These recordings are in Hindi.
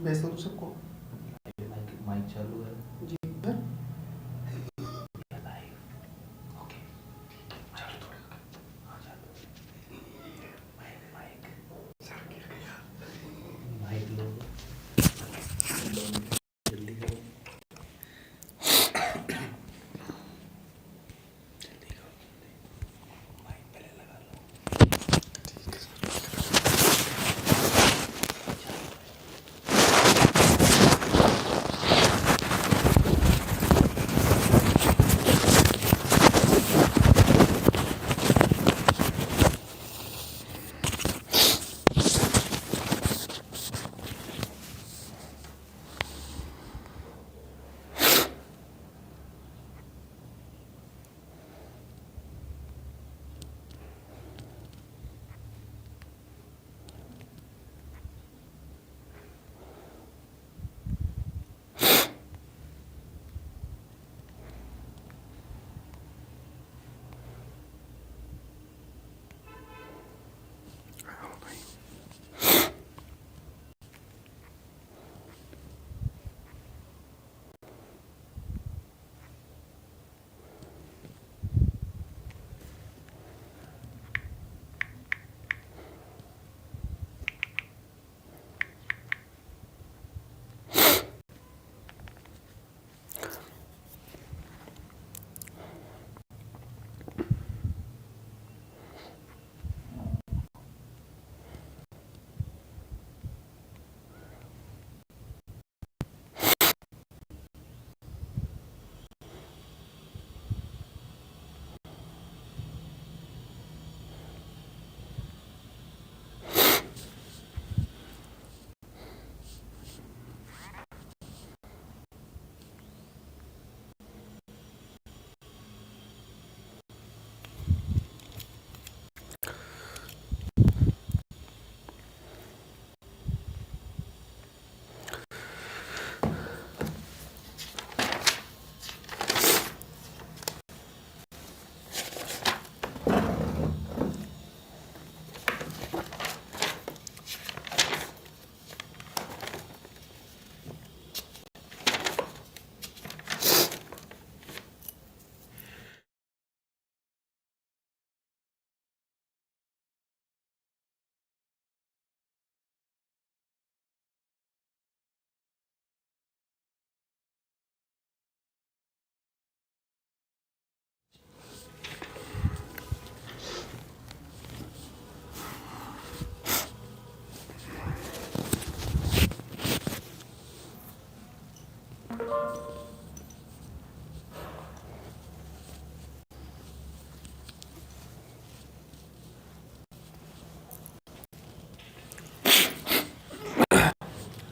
भेज दो सबको। माइक चालू है जी है? ओके चालू थोड़ा हाँ चालू माइक माइक लो जल्दी करो जल्दी करो माइक पहले लगा लो।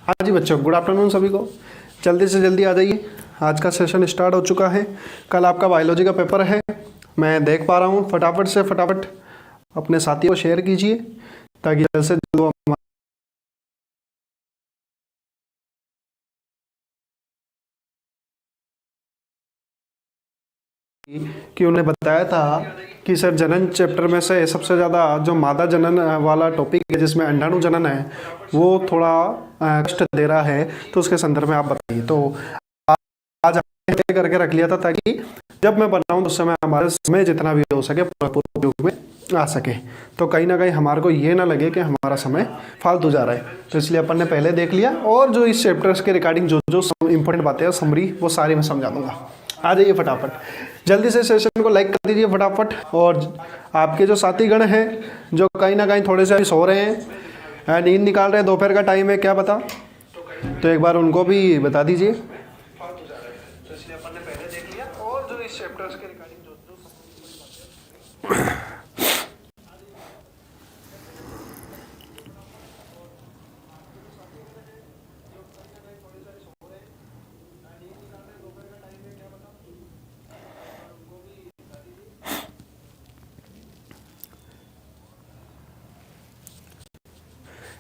हाँ जी बच्चों, गुड आफ्टरनून सभी को। जल्दी से जल्दी आ जाइए, आज का सेशन स्टार्ट हो चुका है। कल आपका बायोलॉजी का पेपर है, मैं देख पा रहा हूँ। फटाफट से फटाफट अपने साथियों को शेयर कीजिए ताकि जल्द से जल्द वो कि उन्हें बताया था कि सर जनन चैप्टर में से सबसे ज़्यादा जो मादा जनन वाला टॉपिक है जिसमें अंडाणु जनन है वो थोड़ा कष्ट दे रहा है, तो उसके संदर्भ में आप बताइए। तो आज हमने करके रख लिया था ताकि जब मैं बनाऊं उस समय हमारे समय जितना भी हो सके पूरा उपयोग में आ सके, तो कहीं ना कहीं हमारे को ये ना लगे कि हमारा समय फालतू जा रहा है। तो इसलिए अपन ने पहले देख लिया, और जो इस चैप्टर्स के रिगार्डिंग जो जो इंपॉर्टेंट बातें हैं समरी वो सारी मैं समझा दूंगा। आ जाइए फटाफट, जल्दी से सेशन को लाइक कर दीजिए फटाफट। और आपके जो साथीगण हैं जो कहीं ना कहीं थोड़े से अभी सो रहे हैं, नींद निकाल रहे हैं, दोपहर का टाइम है क्या पता, तो एक बार उनको भी बता दीजिए। तो इसलिए अपन ने पहले देख लिया, और जो इस चैप्टर्स के रिगार्डिंग जो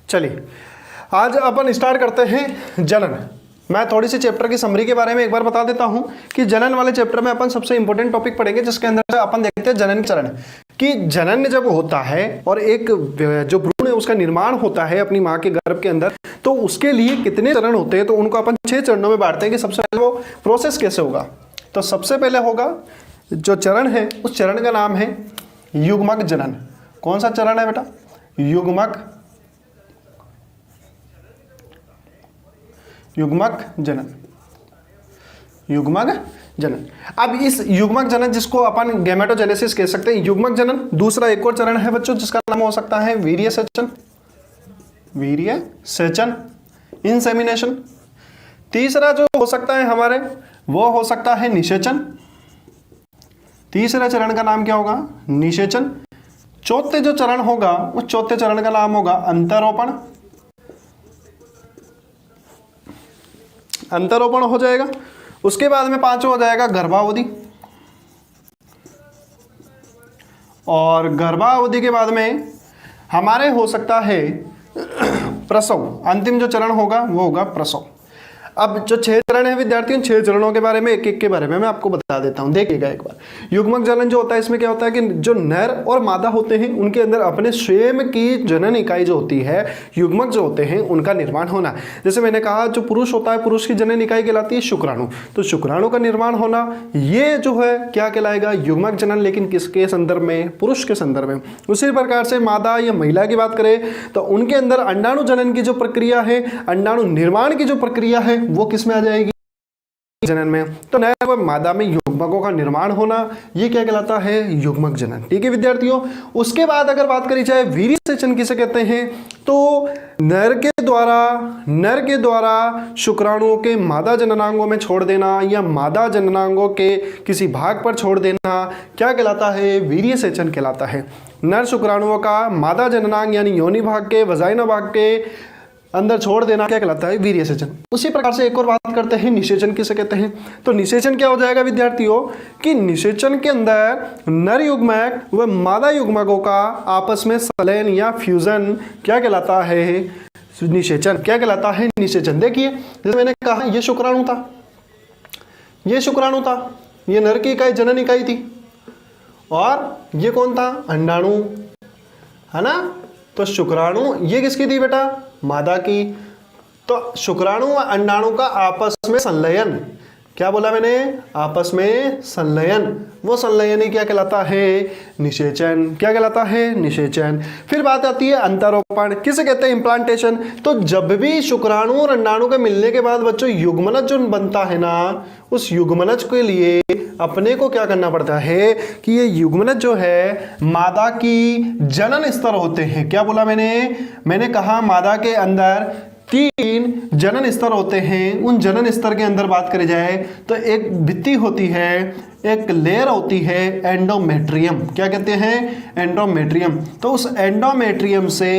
चलिए आज अपन स्टार्ट करते हैं जनन। मैं थोड़ी सी चैप्टर की समरी के बारे में एक बार बता देता हूं कि जनन वाले चैप्टर में अपन सबसे इंपॉर्टेंट टॉपिक पढ़ेंगे जिसके अंदर से अपन देखते हैं जनन चरण। कि जनन जब होता है और एक जो भ्रूण है उसका निर्माण होता है अपनी माँ के गर्भ के अंदर, तो उसके लिए कितने चरण होते हैं, तो उनको अपन 6 चरणों में बांटते हैं कि सबसे पहले वो प्रोसेस कैसे होगा। तो सबसे पहले होगा जो चरण है, उस चरण का नाम है युग्मक जनन। कौन सा चरण है बेटा? युग्मक जनन। युग्मक जनन। अब इस युग्मक जनन जिसको अपन गैमेटोजेनेसिस कह सकते हैं, युग्मक जनन। दूसरा एक और चरण है बच्चों जिसका नाम हो सकता है वीर्य सेचन, इंसेमिनेशन। तीसरा जो हो सकता है हमारे, वो हो सकता है निषेचन। तीसरा चरण का नाम क्या होगा? निषेचन। चौथे जो चरण होगा, उस चौथे चरण का नाम होगा अंतरोपण। अंतरोपण हो जाएगा। उसके बाद में पांचवा हो जाएगा गर्भावधि, और गर्भावधि के बाद में हमारे हो सकता है प्रसव। अंतिम जो चरण होगा वो होगा प्रसव। अब जो 6 चरण है विद्यार्थियों, 6 चरणों के बारे में एक एक के बारे में मैं आपको बता देता हूं। देखिएगा एक बार। युग्मक जनन जो होता है, इसमें क्या होता है कि जो नर और मादा होते हैं उनके अंदर अपने स्वयं की जनन इकाई जो होती है, युग्मक जो होते हैं उनका निर्माण होना। जैसे मैंने कहा जो पुरुष होता है, पुरुष की जनन इकाई कहलाती है शुक्राणु। तो शुक्राणु का निर्माण होना, ये जो है क्या कहलाएगा? युग्मक जनन। लेकिन किसके संदर्भ में? पुरुष के संदर्भ में। उसी प्रकार से मादा या महिला की बात करें तो उनके अंदर अंडाणु जनन की जो प्रक्रिया है, अंडाणु निर्माण की जो प्रक्रिया है, वो किस में आ जाएगी? जनन में। तो नर व मादा में युग्मकों का निर्माण होना, ये क्या कहलाता है? युग्मक जनन। ठीक है विद्यार्थियों। उसके बाद अगर बात करी जाए वीर्य सेचन किसे कहते हैं, तो नर के द्वारा शुक्राणुओं के मादा जननांगों में छोड़ देना या मादा जननांगों के किसी भाग पर छोड़ देना क्या कहलाता है? वीर्य सेचन कहलाता है। नर शुक्राणुओं का मादा जननांग यानी योनि भाग के, वजाइना भाग के अंदर छोड़ देना क्या कहलाता है? वीर्य सेचन। उसी प्रकार से एक और बात करते हैं निषेचन किसे कहते हैं। तो निषेचन क्या हो जाएगा विद्यार्थियों कि निषेचन के अंदर नर युग्मक व मादा युग्मकों का आपस में संलयन या फ्यूजन क्या कहलाता है? निषेचन। क्या कहलाता है? निषेचन। देखिए जैसे मैंने कहा ये शुक्राणु था, ये नर की इकाई जनन इकाई थी, और ये कौन था? अंडाणु, है ना। तो शुक्राणु ये किसकी थी बेटा? मादा की। तो शुक्राणु व अंडाणु का आपस में संलयन, क्या बोला मैंने? आपस में संलयन। वो संलयन ही क्या कहलाता है? निषेचन। क्या कहलाता है? निषेचन। फिर बात आती है अंतरोपण, किसे कहते हैं? इम्प्लांटेशन। तो जब भी शुक्राणु और अंडाणु के मिलने के बाद बच्चों युग्मनज जो बनता है ना, उस युग्मनज के लिए अपने को क्या करना पड़ता है कि ये युग्मनज जो है मादा की जनन स्तर होते हैं। क्या बोला मैंने कहा मादा के अंदर 3 जनन स्तर होते हैं। उन जनन स्तर के अंदर बात करी जाए तो एक भित्ति होती है, एक लेयर होती है एंडोमेट्रियम। क्या कहते हैं? एंडोमेट्रियम। तो उस एंडोमेट्रियम से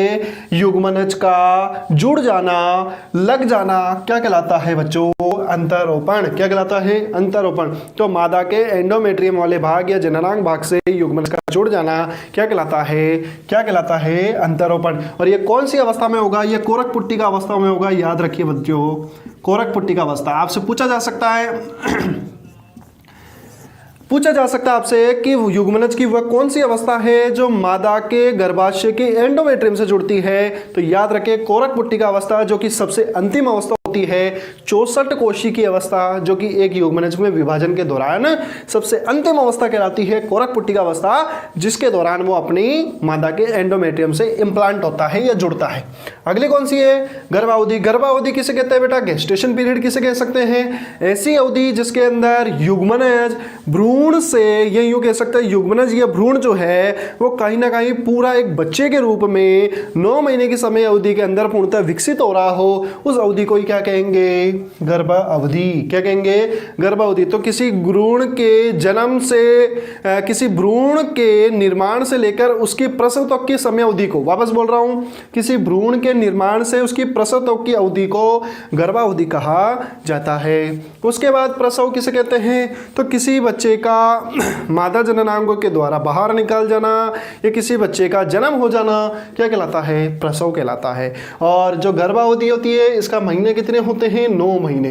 युग्मनज का जुड़ जाना, लग जाना क्या कहलाता है बच्चों? अंतरोपण। क्या कहलाता है? अंतरोपण। तो मादा के एंडोमेट्रियम वाले भाग या जननांग भाग से युग्मनज का जुड़ जाना क्या कहलाता है? क्या कहलाता है? अंतरोपण। और ये कौन सी अवस्था में होगा? ये कोरक पुट्टी का अवस्था में होगा। याद रखिए बच्चों, कोरक पुट्टी का अवस्था। आपसे पूछा जा सकता है आपसे कि युग्मनज की वह कौन सी अवस्था है जो मादा के गर्भाशय के एंडोमेट्रियम से जुड़ती है। तो याद रखें कोरक पुट्टी का अवस्था, जो कि सबसे अंतिम अवस्था होती है। 64 कोशी की अवस्था, जो कि एक युग्मनज में विभाजन के दौरान सबसे अंतिम अवस्था कहलाती है कोरक पुट्टी का अवस्था, जिसके दौरान वो अपनी मादा के एंडोमेट्रियम से इम्प्लांट होता है या जुड़ता है। अगली कौन सी है? गर्भावधि। गर्भावधि किसे कहते हैं बेटा? गेस्टेशन पीरियड किसे कह सकते हैं? ऐसी अवधि जिसके अंदर युग्मनज भ्रूण से, ये यूं कह सकते हैं युग्मनज या भ्रूण जो है वो कहीं ना कहीं पूरा एक बच्चे के रूप में 9 महीने की समय अवधि के अंदर पूर्णतः विकसित हो रहा हो, उस अवधि को क्या कहेंगे? गर्भ अवधि। क्या कहेंगे? गर्भ अवधि। तो किसी भ्रूण के जन्म से, किसी भ्रूण के निर्माण से लेकर उसकी प्रसव तक की समय अवधि को, वापस बोल रहा हूं, किसी भ्रूण के निर्माण से उसकी प्रसव तक की अवधि को गर्भावधि कहा जाता है। उसके बाद प्रसव किसे कहते हैं? तो किसी बच्चे का मादा जननांगों के द्वारा बाहर निकल जाना या किसी बच्चे का जन्म हो जाना क्या कहलाता है? प्रसव कहलाता है। और जो गर्भावधि होती है इसका महीने कितने होते हैं? 9 महीने।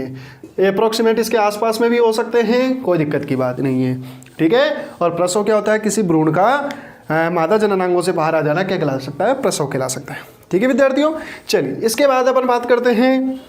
अप्रोक्सीमेट इसके आसपास में भी हो सकते हैं, कोई दिक्कत की बात नहीं है। ठीक है। और प्रसव क्या होता है? किसी भ्रूण का मादा जननांगों से बाहर आ जाना क्या कहला सकता है? प्रसव कहला सकता है। ठीक है विद्यार्थियों, चलिए इसके बाद अपन बात करते हैं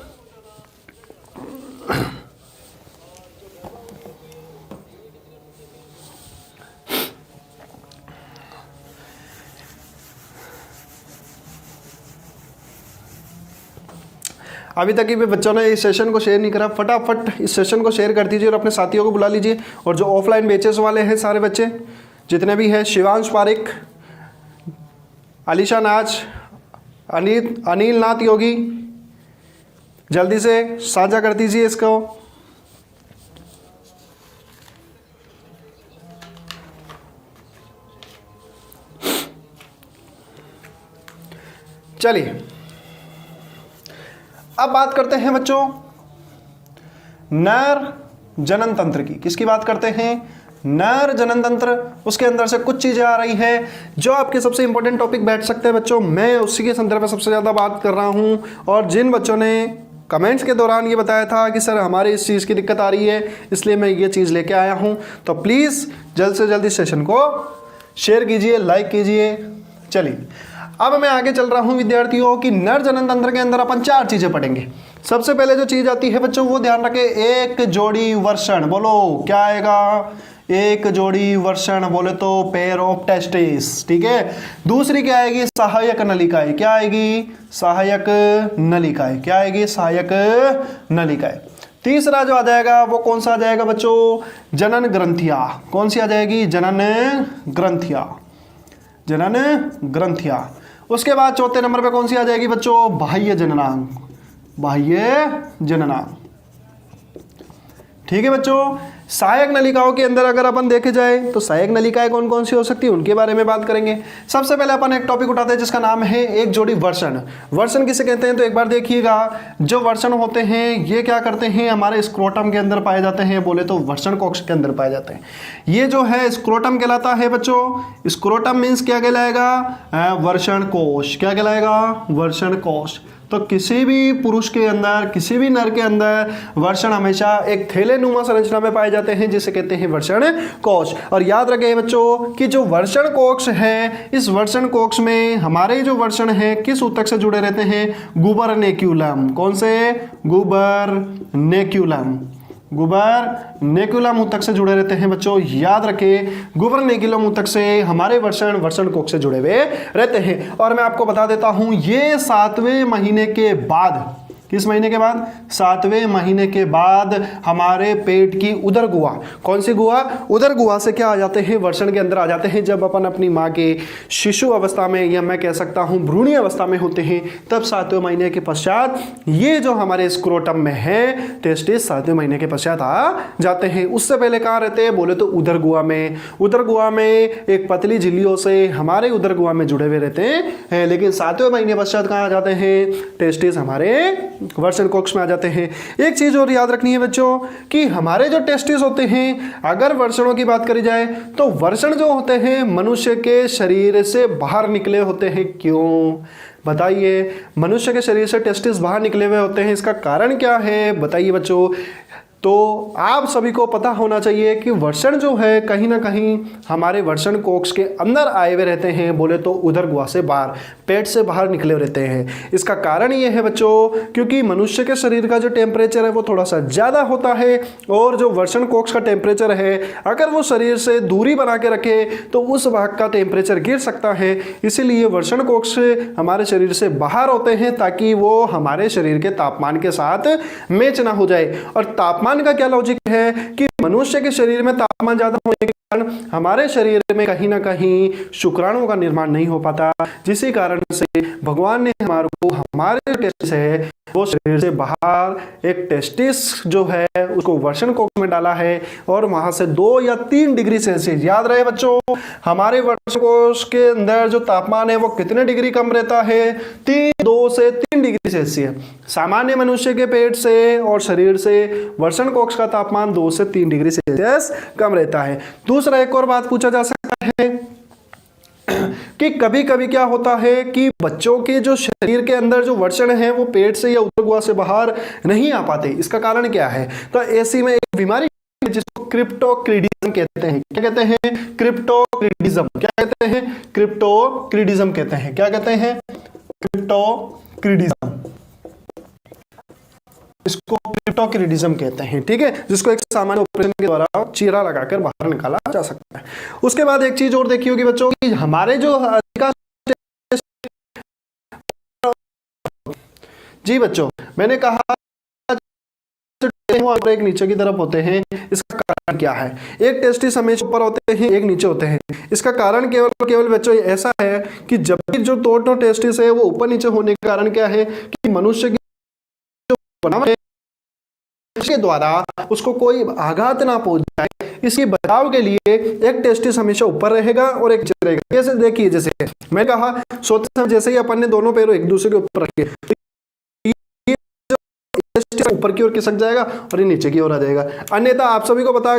अभी तक भी बच्चों ने इस सेशन को शेयर नहीं करा, फटाफट इस सेशन को शेयर कर दीजिए और अपने साथियों को बुला लीजिए। और जो ऑफलाइन बैचेस वाले हैं सारे बच्चे जितने भी हैं, शिवांश पारिक, अलीशा नाज, अनिल नाथ योगी, जल्दी से साझा कर दीजिए इसको। चलिए अब बात करते हैं बच्चों नर जनन तंत्र की। किसकी बात करते हैं? नर जनन तंत्र। उसके अंदर से कुछ चीजें आ रही है जो आपके सबसे इंपॉर्टेंट टॉपिक बैठ सकते हैं बच्चों। मैं उसी के संदर्भ में सबसे ज्यादा बात कर रहा हूं। और जिन बच्चों ने कमेंट्स के दौरान ये बताया था कि सर हमारे इस चीज़ की दिक्कत आ रही है इसलिए मैं ये चीज़ लेके आया हूं, तो प्लीज़ जल्द से जल्द इस सेशन को शेयर कीजिए, लाइक कीजिए। चलिए अब मैं आगे चल रहा हूं विद्यार्थियों कि नर जनन तंत्र के अंदर अपन 4 चीजें पढ़ेंगे। सबसे पहले जो चीज आती है बच्चों वो ध्यान रखें, एक जोड़ी वर्षण। बोलो क्या आएगा? एक जोड़ी वर्षण बोले तो पेयर ऑफ टेस्टिस। ठीक है। दूसरी क्या आएगी? सहायक नलिकाएं। क्या आएगी? सहायक नलिकाएं। क्या आएगी? सहायक नलिकाएं। तीसरा जो आ जाएगा वो कौन सा आ जाएगा बच्चों? जनन ग्रंथियां। कौन सी आ जाएगी? जनन ग्रंथियां। जनन ग्रंथियां। उसके बाद चौथे नंबर पे कौन सी आ जाएगी बच्चों? बाह्य जननांग। बाह्य जननांग। ठीक है बच्चों। सहायक नलिकाओं के अंदर अगर अपन देखे जाए तो सहायक नलिकाएं कौन कौन सी हो सकती है उनके बारे में बात करेंगे। सबसे पहले अपन एक टॉपिक उठाते हैं जिसका नाम है एक जोड़ी वर्षण। वर्षण किसे कहते हैं? तो एक बार देखिएगा, जो वर्षण होते हैं ये क्या करते हैं? हमारे स्क्रोटम के अंदर पाए जाते हैं। बोले तो वर्षण कोश के अंदर पाए जाते हैं। ये जो है स्क्रोटम कहलाता है बच्चों। स्क्रोटम मीन्स क्या कहलाएगा? वर्षण कोश। क्या कहलाएगा? वर्षण कोश। तो किसी भी पुरुष के अंदर, किसी भी नर के अंदर वर्षण हमेशा एक थैलेनुमा संरचना में पाए जाते हैं जिसे कहते हैं वर्षण कोश। और याद रखें बच्चों कि जो वर्षण कोश है, इस वर्षण कोश में हमारे जो वर्षण है किस ऊतक से जुड़े रहते हैं? गुबरनेक्युलम। कौन से? गुबरनेक्युलम। गुबरनेक्युलम ऊतक से जुड़े रहते हैं बच्चों। याद रखें गुबरनेक्युलम ऊतक से हमारे वर्षण कोश से जुड़े हुए रहते हैं। और मैं आपको बता देता हूं ये 7वें महीने के बाद, किस महीने के बाद? 7वें महीने के बाद हमारे पेट की उदर गुहा, कौन सी गुहा? उदर गुहा से क्या आ जाते हैं? वर्षण के अंदर आ जाते हैं। जब अपन अपनी माँ के शिशु अवस्था में या मैं कह सकता हूँ भ्रूणीय अवस्था में होते हैं तब 7वें महीने के पश्चात ये जो हमारे स्क्रोटम में है टेस्टिस 7वें महीने के पश्चात आ जाते हैं। उससे पहले कहाँ रहते हैं? बोले तो उदर गुहा में। उदर गुहा में एक पतली झिल्लियों से हमारे उदर गुहा में जुड़े हुए रहते हैं, लेकिन 7वें महीने पश्चात कहाँ आ जाते हैं? टेस्टिस हमारे वर्षण कोश में आ जाते हैं। एक चीज और याद रखनी है बच्चों कि हमारे जो टेस्टिस होते हैं, अगर वर्षणों की बात करी जाए तो वर्षण जो होते हैं मनुष्य के शरीर से बाहर निकले होते हैं। क्यों बताइए? मनुष्य के शरीर से टेस्टिस बाहर निकले हुए होते हैं, इसका कारण क्या है बताइए बच्चों? तो आप सभी को पता होना चाहिए कि वर्षण जो है कहीं ना कहीं हमारे वर्षण कोश के अंदर आए हुए रहते हैं। बोले तो उदर गुहा से बाहर, पेट से बाहर निकले रहते हैं। इसका कारण ये है बच्चों क्योंकि मनुष्य के शरीर का जो टेम्परेचर है वो थोड़ा सा ज़्यादा होता है और जो वर्षण कोश का टेम्परेचर है अगर वो शरीर से दूरी बना के रखे तो उस भाग का टेम्परेचर गिर सकता है। इसीलिए वर्षण कोश हमारे शरीर से बाहर होते हैं ताकि वो हमारे शरीर के तापमान के साथ मैच ना हो जाए। और तापमान का क्या लॉजिक है कि मनुष्य के शरीर में तापमान ज्यादा होने के कारण हमारे शरीर में कहीं ना कहीं शुक्राणुओं का निर्माण नहीं हो पाता, जिसी कारण से भगवान ने हमारे को हमारे टेस्टिस है वो शरीर से बाहर एक टेस्टिस जो है उसको वर्षण कोश में डाला है और वहां से 2 या 3 डिग्री सेल्सियस, याद रहे बच्चों हमारे वर्षण कोश के अंदर जो तापमान है वो कितने डिग्री कम रहता है? 2 से 3 डिग्री सेल्सियस। सामान्य मनुष्य के पेट से और शरीर से वर्षण कोश का तापमान 2 से 3 डिग्री सेल्सियस कम रहता है। दूसरा एक और बात पूछा जा सकता है कि कभी कभी क्या होता है कि बच्चों के जो शरीर के अंदर जो वर्षण है वो पेट से या उदर गुहा से बाहर नहीं आ पाते। इसका कारण क्या है? तो ऐसी में एक बीमारी जिसको क्रिप्टोक्रिडिज्म कहते हैं। क्या कहते हैं? क्रिप्टोक्रिडिज्म। क्या कहते हैं? क्रिप्टोक्रिडिज्म कहते हैं। क्या कहते हैं? क्रिप्टोक्रिडिज्म। इसको क्रिप्टोक्रिडिज्म कहते हैं, ठीक है, जिसको एक सामान्य ऑपरेशन के द्वारा चीरा लगाकर बाहर निकाला जा सकता है। उसके बाद एक चीज और देखी होगी बच्चों की, हमारे जो जी बच्चों, मैंने कहा एक नीचे की तरफ होते हैं, इसका कारण क्या है? एक टेस्टिस हमेशा ऊपर होते हैं, एक नीचे होते हैं। इसका कारण केवल बच्चों ऐसा है कि जब भी जो दो टेस्टिस है वो ऊपर नीचे होने के कारण क्या है कि मनुष्य की जो बनावट है के द्वारा उसको कोई आघात ना पहुंच जाए, इसकी बचाव के लिए एक टेस्टिस हमेशा ऊपर रहेगा और एक नीचे रहेगा। जैसे देखिए, जैसे मैं कहा सोते समय जैसे ही अपन ने दोनों पैरों एक दूसरे के ऊपर रखे, ऊपर की ओर खिसक जाएगा और ये नीचे की ओर आ जाएगा। अन्यथा आप सभी को पता है,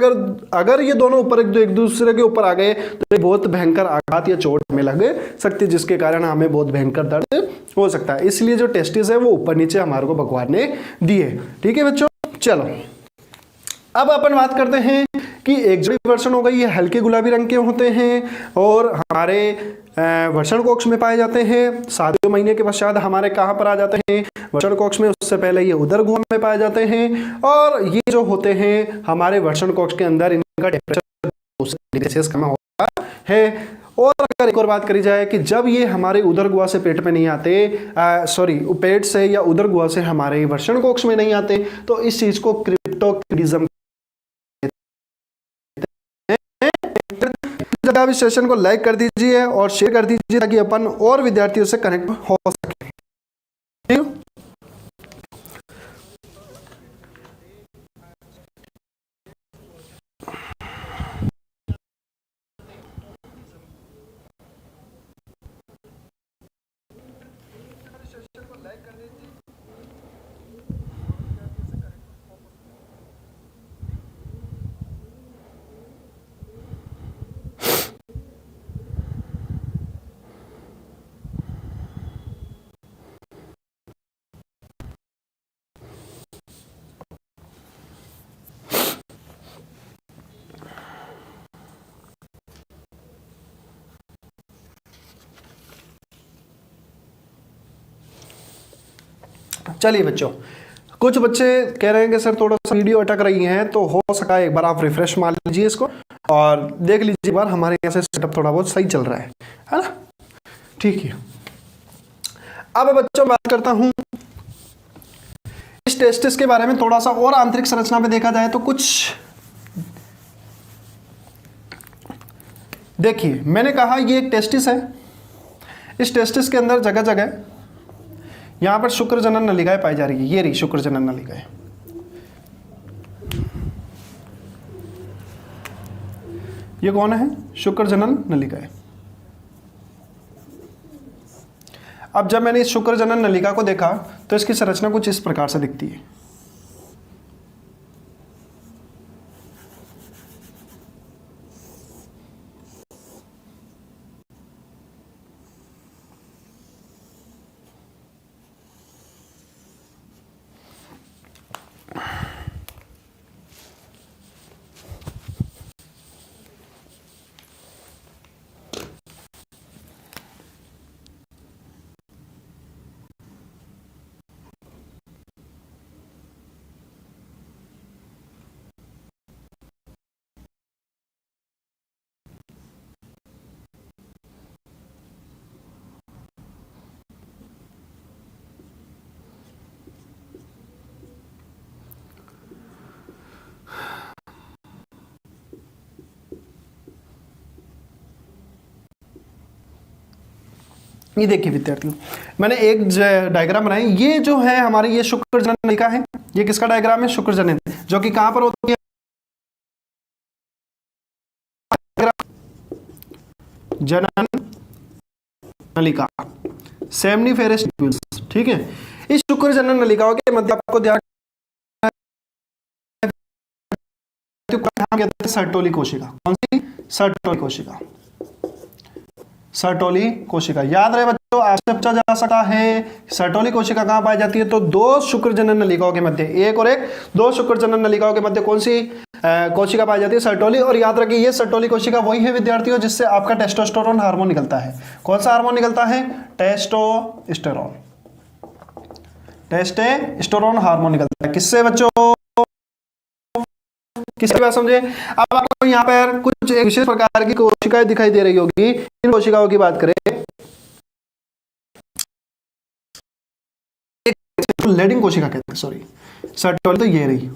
अगर ये दोनों ऊपर एक दूसरे के ऊपर आ गए तो ये बहुत भयंकर आघात या चोट में लग सकती है, जिसके कारण हमें बहुत भयंकर दर्द हो सकता है। इसलिए जो टेस्टिस है वो ऊपर नीचे हमारे को भगवान ने दिए। ठीक है बच्चों, चलो अब अपन बात करते हैं कि एक जोड़ी वर्षण हो गई, ये हल्के गुलाबी रंग के होते हैं और हमारे वर्षण कोक्ष में पाए जाते हैं। 7वें महीने के पश्चात हमारे कहाँ पर आ जाते हैं? वर्षण कोक्ष में। उससे पहले ये उदर गुहा में पाए जाते हैं और ये जो होते हैं हमारे वर्षण कोक्ष के अंदर इनका टेम्परेचर कम होता है। और अगर एक और बात करी जाए कि जब ये हमारे उदर गुहा से पेट में नहीं आते, पेट से या उदर गुहा से हमारे वर्षण कोक्ष में नहीं आते, तो इस चीज को क्रिप्टोक्रिडिज्म। आप इस सेशन को लाइक कर दीजिए और शेयर कर दीजिए ताकि अपन और विद्यार्थियों से कनेक्ट हो सके। ठीक है? चलिए बच्चों, कुछ बच्चे कह रहे हैं कि सर थोड़ा सा वीडियो अटक रही है, तो हो सका एक बार आप रिफ्रेश मार लीजिए इसको और देख लीजिए एक बार हमारे यहाँ से सेटअप थोड़ा बहुत सही चल रहा है ना? ठीक है। अब बच्चों बात करता हूं इस टेस्टिस के बारे में, थोड़ा सा और आंतरिक संरचना में देखा जाए तो कुछ देखिए, मैंने कहा ये एक टेस्टिस है। इस टेस्टिस के अंदर जगह जगह यहां पर शुक्र जनन नलिकाएं पाई जा रही है। ये रही शुक्र जनन नलिकाएं। ये कौन है? शुक्र जनन नलिकाएं। अब जब मैंने इस शुक्र जनन नलिका को देखा तो इसकी संरचना कुछ इस प्रकार से दिखती है। ये देखिए विद्यार्थियों, मैंने एक डायग्राम बनाई। ये जो है हमारी ये शुक्र जनन नलिका है। ये किसका डायग्राम है? शुक्र जनन, जो कि कहां पर होती है? जनन नलिका, सेमनीफेरस ट्यूब्यूल्स। ठीक है, इस शुक्र जनन नलिकाओं के मध्य आपको ध्यान सर्टोली कोशिका। कौन सी? सर्टोली कोशिका। सर्टोली कोशिका। याद रहे बच्चों, आपसे पूछा जा सकता है सर्टोली कोशिका कहाँ पाई जाती है, तो दो शुक्र जनन नलिकाओं के मध्य, एक और एक, दो शुक्र जनन नलिकाओं के मध्य कौन सी कोशिका पाई जाती है, सर्टोली। और याद रखिए ये सर्टोली कोशिका वही है विद्यार्थियों जिससे आपका टेस्टोस्टेरोन हार्मोन निकलता है। कौन सा हार्मोन निकलता है, टेस्टोस्टेरोन, टेस्टोस्टेरोन हार्मोन निकलता है। किससे बच्चों, किसकी बात समझे। अब आपको यहाँ पर कुछ एक विशेष प्रकार की कोशिकाएं दिखाई दे रही होगी, इन कोशिकाओं की बात करें, लेडिंग कोशिका कहते हैं, सॉरी सर्टोली तो ये रही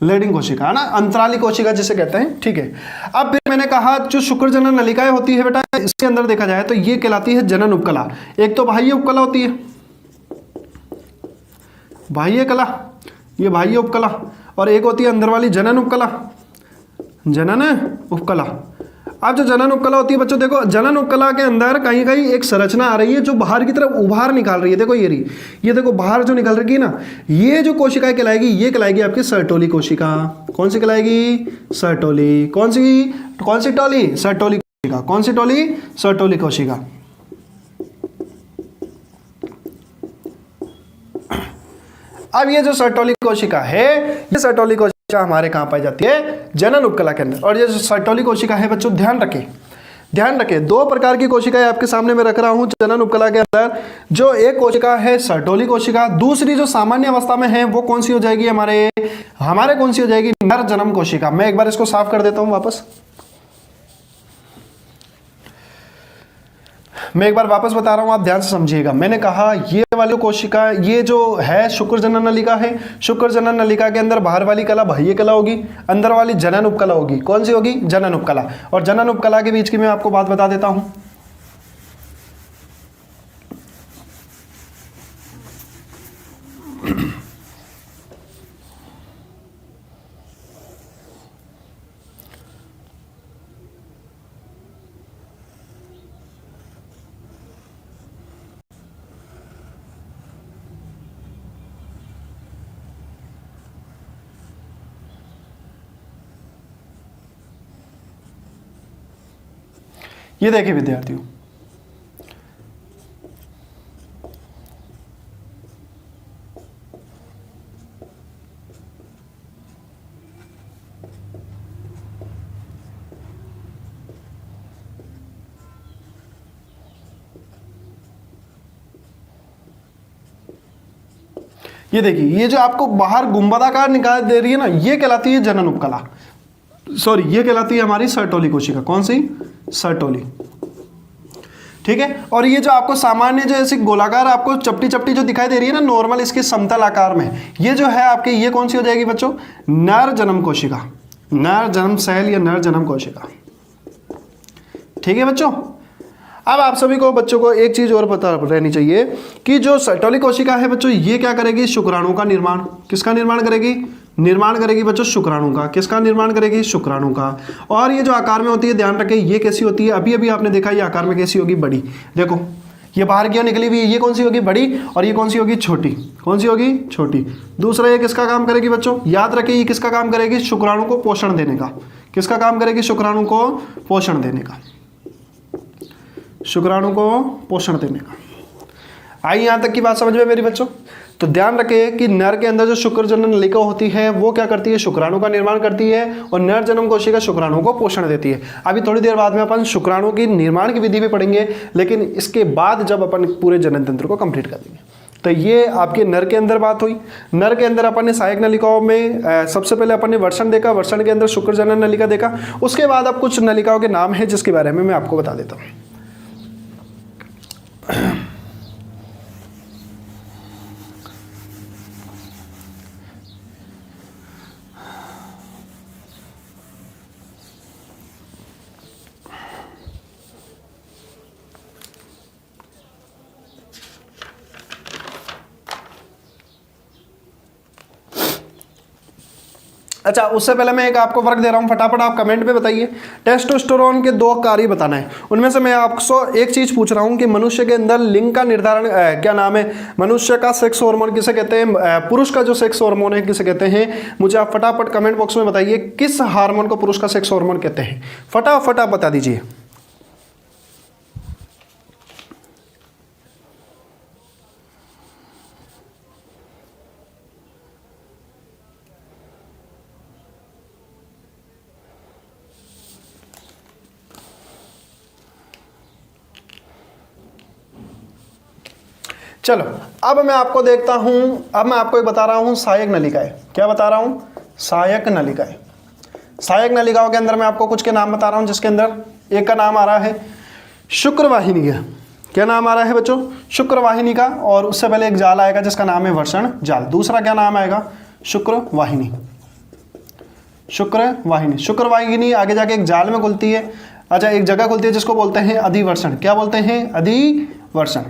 लेडिंग कोशिका है ना, अंतराली कोशिका जिसे कहते हैं, ठीक है। अब फिर मैंने कहा जो शुक्र जनन नलिकाएं होती है बेटा, इसके अंदर देखा जाए तो ये कहलाती है जनन उपकला। एक तो बाह्य उपकला होती है, बाह्य कला, ये बाह्य उपकला, और एक होती है अंदर वाली जनन उपकला, जनन उपकला। अब जो जनन उपकला होती है बच्चों, देखो जनन उपकला के अंदर कहीं कहीं एक संरचना आ रही है जो बाहर की तरफ उभार निकाल रही है, देखो ये रही, ये देखो बाहर जो निकल रही है ना, ये जो कोशिकाएं कहलाएगी, ये कहलाएगी आपकी सर्टोली कोशिका। कौन सी कहलाएगी, सर्टोली। कौन सी टोली, सर्टोली कोशिका। कौन सी टोली, सर्टोली कोशिका। अब ये जो सर्टोली कोशिका है, ये सर्टोली कोशिका हमारे कहाँ पाई जाती है, जनन उपकला के अंदर। और ये जो सर्टोली कोशिका है बच्चों, ध्यान रखें दो प्रकार की कोशिकाएं आपके सामने मैं रख रहा हूं जनन उपकला के अंदर। जो एक कोशिका है सर्टोली कोशिका, दूसरी जो सामान्य अवस्था में है वो कौन सी हो जाएगी, हमारे कौन सी हो जाएगी, नर जन्म कोशिका। मैं एक बार इसको साफ कर देता हूं वापस, मैं एक बार वापस बता रहा हूं, आप ध्यान से समझिएगा। मैंने कहा ये वाली कोशिका, ये जो है शुक्र जनन नलिका है, शुक्र जनन नलिका के अंदर बाहर वाली कला बाह्य कला होगी, अंदर वाली जनन उपकला होगी। कौन सी होगी, जनन उपकला। और जनन उपकला के बीच की मैं आपको बात बता देता हूं। ये देखिए विद्यार्थियों, ये देखिए, ये जो आपको बाहर गुंबदाकार निकाल दे रही है ना, ये कहलाती है जनन उपकला, सॉरी ये कहलाती है हमारी सर्टोली कोशिका। कौन सी, सर्टोली, ठीक है। और ये जो आपको सामान्य जो ऐसी गोलाकार आपको चपटी चपटी जो दिखाई दे रही है ना, नॉर्मल इसके समतल आकार में, ये जो है आपके, ये कौन सी हो जाएगी बच्चों, नर जन्म कोशिका, नर जन्म सेल या नर जन्म कोशिका, ठीक है बच्चों। अब आप सभी को बच्चों को एक चीज और पता रहनी चाहिए कि जो सर्टोली कोशिका है बच्चों, ये क्या करेगी, शुक्राणु का निर्माण, किसका निर्माण करेगी, निर्माण करेगी बच्चों शुक्राणु का। किसका निर्माण करेगी, शुक्राणु का। और ये जो आकार में होती है, ध्यान रखें, ये कैसी होती है, अभी अभी आपने देखा ये आकार में कैसी होगी, बड़ी। देखो ये बाहर क्यों निकली हुई है, ये कौन सी होगी, बड़ी, और ये कौन सी होगी, छोटी। कौन सी होगी, छोटी। दूसरा ये किसका काम करेगी बच्चों, याद रखें, ये किसका काम करेगी, शुक्राणु को पोषण देने का। किसका काम करेगी, शुक्राणु को पोषण देने का, शुक्राणु को पोषण देने का। आई यहां तक की बात समझ में मेरी बच्चों। तो ध्यान रखें कि नर के अंदर जो शुक्र जनन नलिका होती है वो क्या करती है, शुक्राणु का निर्माण करती है, और नर जन्म कोशिका शुक्राणु को पोषण देती है। अभी थोड़ी देर बाद में अपन शुक्राणु की निर्माण की विधि भी पढ़ेंगे, लेकिन इसके बाद जब अपन पूरे जनन तंत्र को कंप्लीट कर देंगे। तो ये आपके नर के अंदर बात हुई। नर के अंदर अपन ने सहायक नलिकाओं में सबसे पहले अपन ने वर्षण देखा, वर्षण के अंदर शुक्र जनन नलिका देखा। उसके बाद अब कुछ नलिकाओं के नाम है जिसके बारे में मैं आपको बता देता हूँ। अच्छा, उससे पहले मैं एक आपको वर्क दे रहा हूँ, फटाफट आप कमेंट में बताइए। टेस्टोस्टेरोन के 2 कार्य बताना है, उनमें से मैं आपको एक चीज पूछ रहा हूँ कि मनुष्य के अंदर लिंग का निर्धारण क्या नाम है, मनुष्य का सेक्स हार्मोन किसे कहते हैं, पुरुष का जो सेक्स हार्मोन है किसे कहते हैं। मुझे आप फटाफट कमेंट बॉक्स में बताइए किस हार्मोन को पुरुष का सेक्स हार्मोन कहते हैं, फटाफट आप बता दीजिए। चलो अब मैं आपको देखता हूं, अब मैं आपको एक बता रहा हूं सहायक नलिकाएं। क्या बता रहा हूं? सहायक नलिकाएं। सहायक नलिकाओं के अंदर मैं आपको कुछ के नाम बता रहा हूं, जिसके अंदर एक का नाम आ रहा है शुक्रवाहिनी का। क्या नाम आ रहा है बच्चों? शुक्रवाहिनी का। और उससे पहले एक जाल आएगा जिसका नाम है वर्षण जाल। दूसरा क्या नाम आएगा? शुक्रवाहिनी। शुक्रवाहिनी, शुक्रवाहिनी आगे जाके एक जाल में खुलती है, अच्छा एक जगह खुलती है जिसको बोलते हैं अधिवर्षण। क्या बोलते हैं? अधिवर्षण।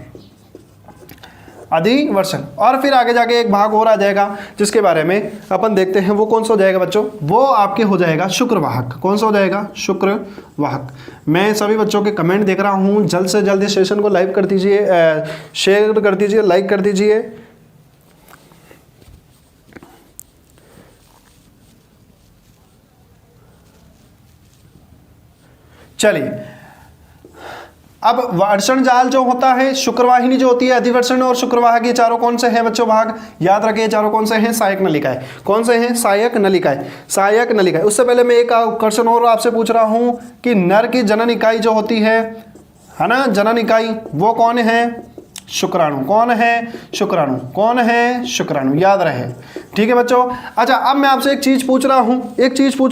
अधिवर्षण। और फिर आगे जाके एक भाग और आ जाएगा जिसके बारे में अपन देखते हैं, वो कौन सा हो जाएगा बच्चों? वो आपके हो जाएगा शुक्रवाहक। कौन सा हो जाएगा? शुक्रवाहक। मैं सभी बच्चों के कमेंट देख रहा हूं, जल्द से जल्द इस सेशन को लाइव कर दीजिए, शेयर कर दीजिए, लाइक कर दीजिए। चलिए, अब वर्षण जाल जो होता है, शुक्रवाहिनी जो होती है, अधिवर्षण और शुक्रवाहक, ये चारों कौन से हैं बच्चों भाग? याद रखिए चारों कौन से हैं? सहायक नलिकाएं। कौन से हैं? सहायक नलिकाएं। सहायक नलिकाएं। उससे पहले मैं एक क्वेश्चन और आपसे पूछ रहा हूं कि नर की जनन इकाई जो होती है ना, जनन इकाई, वो कौन है? शुक्राणु। कौन है? शुक्राणु। कौन है? शुक्राणु। याद रहे, ठीक है बच्चों। अच्छा, अब मैं आपसे एक चीज पूछ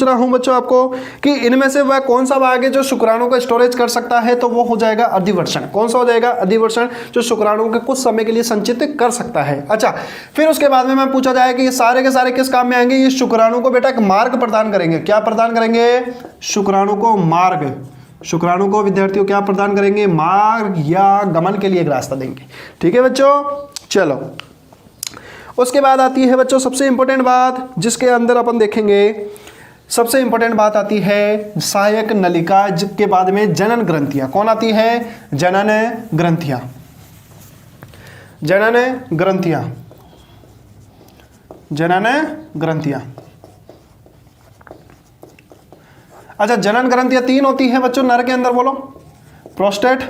रहा हूं बच्चों आपको कि इनमें से वह कौन सा भाग है जो शुक्राणु को स्टोरेज कर सकता है? तो वो हो जाएगा अधिवर्षण। कौन सा हो जाएगा? अधिवर्षण, जो शुक्राणु के कुछ समय के लिए संचित कर सकता है। अच्छा, फिर उसके बाद में मैं पूछा जाए कि ये सारे के सारे किस काम में आएंगे? ये शुक्राणु को बेटा एक मार्ग प्रदान करेंगे। क्या प्रदान करेंगे? शुक्राणु को मार्ग। शुक्राणु को विद्यार्थियों क्या प्रदान करेंगे? मार्ग या गमन के लिए एक रास्ता देंगे। ठीक है बच्चों, चलो उसके बाद आती है बच्चों सबसे इंपॉर्टेंट बात, जिसके अंदर अपन देखेंगे सबसे इंपॉर्टेंट बात आती है सहायक नलिका के बाद में जनन ग्रंथियां। कौन आती है? जनन ग्रंथियां। जनन ग्रंथियां। जनन ग्रंथियां। अच्छा, जनन ग्रंथियां तीन होती है बच्चों नर के अंदर, बोलो। प्रोस्टेट,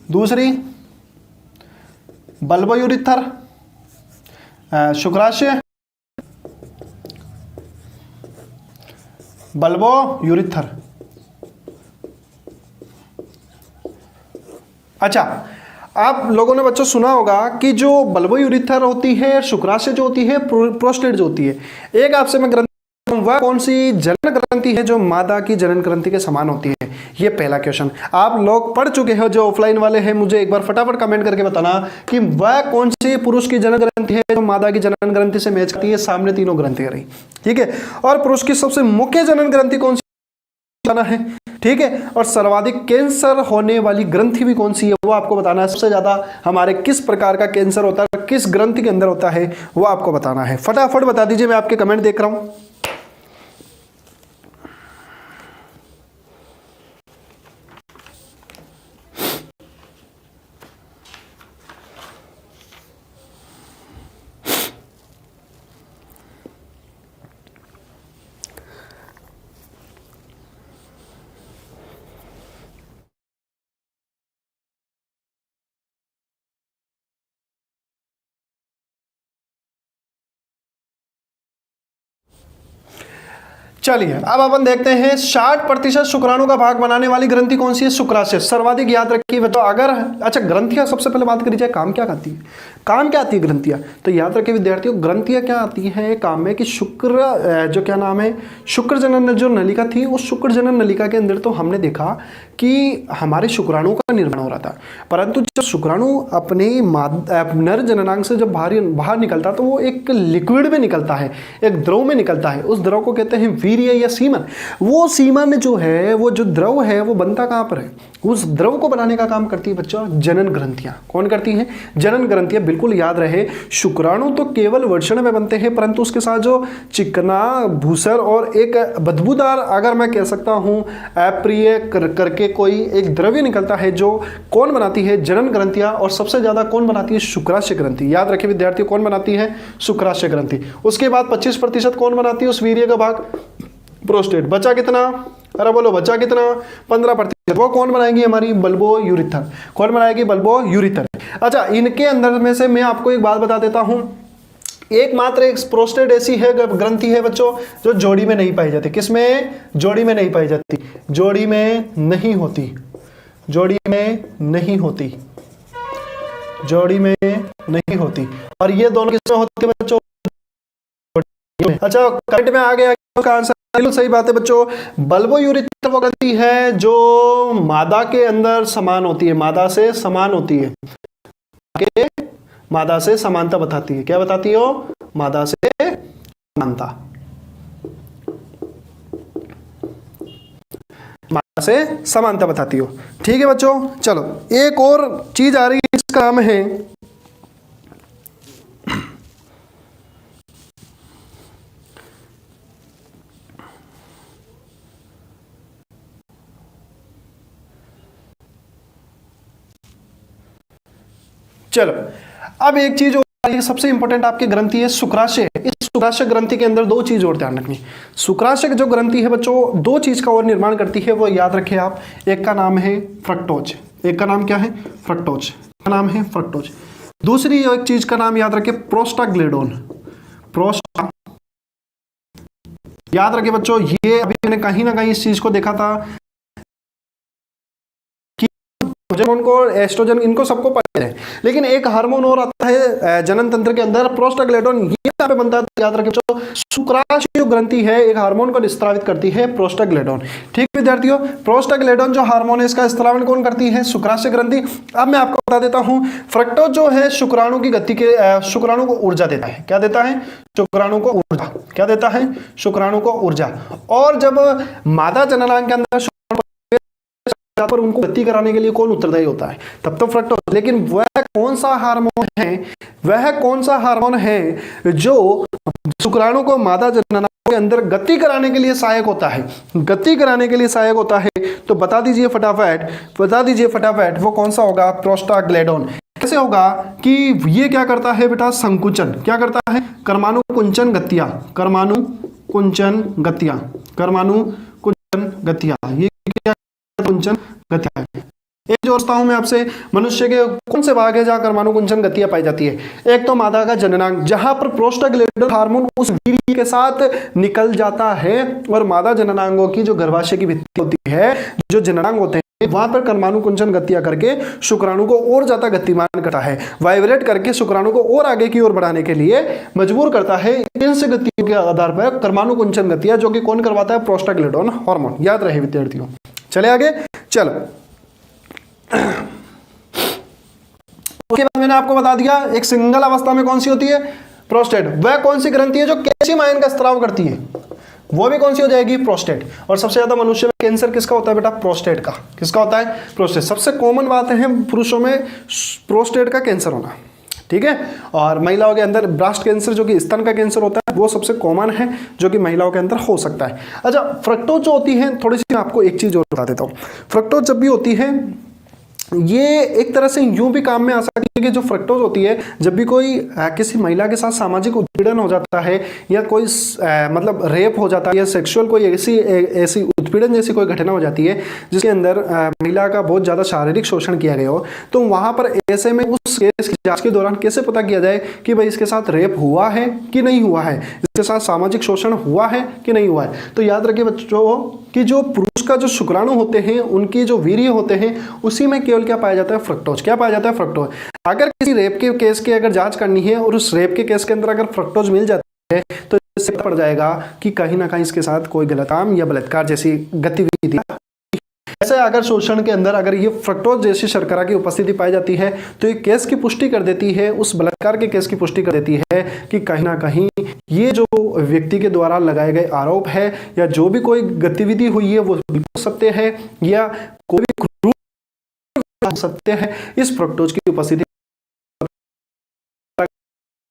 दूसरी बल्बोयूरिथर, शुक्राशय, बल्बोयूरिथर। अच्छा, आप लोगों ने बच्चों सुना होगा कि जो बल्बोयूरिथर होती है, शुक्राशय जो होती है, प्रोस्टेट जो होती है, एक आपसे मैं ग्रंथि, वह कौन सी जनन ग्रंथि है जो मादा की जनन ग्रंथि के समान होती है? ये पहला क्वेश्चन आप लोग पढ़ चुके हो, जो ऑफलाइन वाले हैं मुझे एक बार फटाफट कमेंट करके बताना कि वह कौन सी पुरुष की जनन ग्रंथि है जो मादा की जनन ग्रंथि से मैच करती है। सामने तीनों ग्रंथियां रही, ठीक है। और पुरुष की सबसे मुख्य जनन ग्रंथि कौन सी है? ठीक है। और सर्वाधिक कैंसर होने वाली ग्रंथि भी कौन सी है वो आपको बताना है। सबसे ज्यादा हमारे किस प्रकार का कैंसर होता है, किस ग्रंथि के अंदर होता है, वो आपको बताना है। फटाफट बता दीजिए, मैं आपके कमेंट देख रहा हूं। चलिए अब अपन देखते हैं 60% शुक्राणु का भाग बनाने वाली ग्रंथि कौन सी है? शुक्राशय। सर्वाधिक याद रखिए तो अगर, अच्छा ग्रंथियां सबसे पहले बात करी जाए, काम क्या आती है? काम क्या आती है ग्रंथियां? तो याद रखिए विद्यार्थियों, ग्रंथियां क्या आती है काम में कि शुक्र जो क्या नाम है, शुक्र जनन जो नलिका थी, उस शुक्र जनन नलिका के अंदर तो हमने देखा कि हमारे शुक्राणु का निर्माण हो रहा था, परंतु जब शुक्राणु अपने नर जननांग से जब बाहर निकलता तो वो एक लिक्विड में निकलता है, एक द्रव में निकलता है। उस द्रव को कहते हैं वीर्य या सीमन। वो सीमन जो है, वो जो द्रव है, वो बनता कहां पर है? उस द्रव को बनाने का काम करती है बच्चों जनन ग्रंथियां। कौन करती हैं? जनन ग्रंथियां। बिल्कुल याद रहे, शुक्राणु तो केवल वर्षण में बनते हैं, परंतु उसके साथ जो चिकना, भूसर और एक बदबूदार, अगर मैं कह सकता हूं अप्रिय करके कोई एक द्रव्य निकलता है, जो कौन बनाती है? जनन ग्रंथियां। और सबसे ज्यादा कौन बनाती है? शुक्राशय ग्रंथि। याद रखिए विद्यार्थियों, कौन बनाती है? शुक्राशय ग्रंथि। उसके बाद 25% कौन बनाती है उस वीर्य का भाग? प्रोस्टेट। बचा कितना? अरे बोलो बचा कितना? 15%। वो कौन बनाएगी? हमारी बल्बोयूरिथर। कौन बनाएगी? बल्बोयूरिथर। अच्छा, इनके अंदर में से मैं आपको एक बात बता देता हूं, एकमात्र एक प्रोस्टेट ऐसी है ग्रंथि है बच्चों जो जोड़ी में नहीं पाई जाती। किसमें? जोड़ी में नहीं पाई जाती, जोड़ी में नहीं होती, जोड़ी में नहीं होती। जोड़ी में नहीं होती। और ये दोनों किसमें होती है बच्चों? अच्छा, करेक्ट में आ गया इसका आंसर। बिल्कुल सही बात है बच्चों। बल्बोयूरेथ्रा वो ग्रंथि है जो मादा के अंदर समान होती है, मादा से समान होती है, मादा से समानता बताती है। क्या बताती हो? मादा से समानता, मादा से समानता बताती हो। ठीक है बच्चों, चलो एक और चीज आ रही है, इसका नाम है चलो अब एक चीज और, ये सबसे इंपॉर्टेंट आपकी ग्रंथि है शुक्राशय। इस शुक्राशय ग्रंथि के अंदर दो चीज और ध्यान रखनी। शुक्राशय जो ग्रंथि है बच्चों, दो चीज का और निर्माण करती है, वो याद रखें आप। एक का नाम है फ्रक्टोज, एक का नाम क्या है? फ्रक्टोज का नाम है फ्रक्टोज। दूसरी एक चीज का नाम याद रखें, प्रोस्टाग्लैंडोन। प्रोस्टा, याद रखें बच्चों, ये अभी मैंने कहीं ना कहीं इस चीज को देखा था कि हार्मोन को, एस्ट्रोजन, इनको सबको पता है, लेकिन एक हार्मोन और आता है जनन तंत्र के अंदर, प्रोस्टाग्लैंडोन। ये यहाँ पे बनता है, याद रखें बच्चों, शुक्राशय जो ग्रंथि है एक हार्मोन को स्त्रावित करती है, प्रोस्टाग्लैंडोन। ठीक विद्यार्थियों, प्रोस्टाग्लैंडोन जो हार्मोन है इसका स्त्रावण कौन करती है? शुक्राशय ग्रंथि। अब मैं आपको बता देता हूं, फ्रक्टोज जो है शुक्राणु की गति के, शुक्राणु को ऊर्जा देता है। क्या देता है? शुक्राणु को ऊर्जा। क्या देता है? शुक्राणु को ऊर्जा। और जब मादा जननांग के अंदर पर उनको गति कराने के लिए कौन उत्तरदायी होता है? तब तो फ्रक्टोज। लेकिन वह कौन सा हार्मोन है, वह कौन सा हार्मोन है जो शुक्राणु को मादा जननांग के अंदर गति कराने के लिए सहायक होता है? गति कराने के लिए सहायक होता है, तो बता दीजिए फटाफट, बता दीजिए फटाफट, वो कौन सा होगा? प्रोस्टाग्लैंडोन। कैसे होगा कि ये क्या करता है बेटा? संकुचन। क्या करता है? परमाणु कुंचन गतियां, परमाणु कुंचन गतियां, परमाणु कुंचन गतियां। ये क्या? कुंचन गतियां। एक जो पूछता हूं मैं आपसे, मनुष्य के कौन से भाग है जहां परमाणु कुंचन गतियां पाई जाती है? एक तो मादा का जननांग, जहां पर प्रोस्टाग्लैंडोन हार्मोन उस वीर्य के साथ निकल जाता है, और मादा जननांगों की जो गर्भाशय की भित्ति होती है, जो जननांग होते हैं, वहां पर परमाणु कुंचन गतियां करके शुक्राणु को और ज्यादा गतिमान करता है, वाइब्रेट करके शुक्राणु को और आगे की ओर बढ़ाने के लिए मजबूर करता है। इन गतियों के आधार पर परमाणु कुंचन गतियां, जो कि कौन करवाता है? प्रोस्टाग्लैंडोन हार्मोन। याद रहे विद्यार्थियों। चले आगे, चलो। उसके बाद मैंने आपको बता दिया एक सिंगल अवस्था में कौन सी होती है? प्रोस्टेट। वह कौन सी ग्रंथि है जो कैल्शियम आयन का स्त्राव करती है? वो भी कौन सी हो जाएगी? प्रोस्टेट। और सबसे ज्यादा मनुष्य में कैंसर किसका होता है बेटा? प्रोस्टेट का। किसका होता है? प्रोस्टेट। सबसे कॉमन बात है पुरुषों में प्रोस्टेट का कैंसर होना, ठीक है। और महिलाओं के अंदर ब्रेस्ट कैंसर, जो कि स्तन का कैंसर होता है, वो सबसे कॉमन है, जो कि महिलाओं के अंदर हो सकता है। अच्छा, फ्रक्टोज जो होती है, थोड़ी सी आपको एक चीज और बता देता हूँ। फ्रक्टोज जब भी होती है, ये एक तरह से यूं भी काम में आ सकती है कि जो फ्रक्टोज होती है, जब भी कोई किसी महिला के साथ सामाजिक उत्पीड़न हो जाता है, या कोई मतलब रेप हो जाता है, या सेक्सुअल कोई ऐसी उत्पीड़न जैसी कोई घटना हो जाती है जिसके अंदर महिला का बहुत ज़्यादा शारीरिक शोषण किया गया हो, तो वहाँ पर ऐसे में उस केस की जांच के दौरान कैसे पता किया जाए कि भाई इसके साथ रेप हुआ है कि नहीं हुआ है, इसके साथ सामाजिक शोषण हुआ है कि नहीं हुआ है? तो याद रखिए बच्चों कि जो पुरुष का जो शुक्राणु होते हैं, उनके जो वीर्य होते हैं, उसी में केवल क्या पाया जाता है? फ्रक्टोज। क्या पाया जाता है? फ्रक्टोज। अगर किसी रेप के केस की अगर जांच करनी है और उस रेप के केस के अंदर अगर फ्रक्टोज मिल जाता है, तो इससे पता पड़ जाएगा कि कहीं ना कहीं इसके साथ कोई गलत काम या बलात्कार जैसी गतिविधि। ऐसे अगर शोषण के अंदर अगर ये फ्रक्टोज जैसी शर्करा की उपस्थिति पाई जाती है, तो ये केस की पुष्टि कर देती है, उस बलात्कार के केस की पुष्टि कर देती है कि कहीं ना कहीं ये जो व्यक्ति के द्वारा लगाए गए आरोप है, या जो भी कोई गतिविधि हुई है, वो बिल्कुल सत्य है, या कोई भी क्रूर सत्य है। इस फ्रक्टोज की उपस्थिति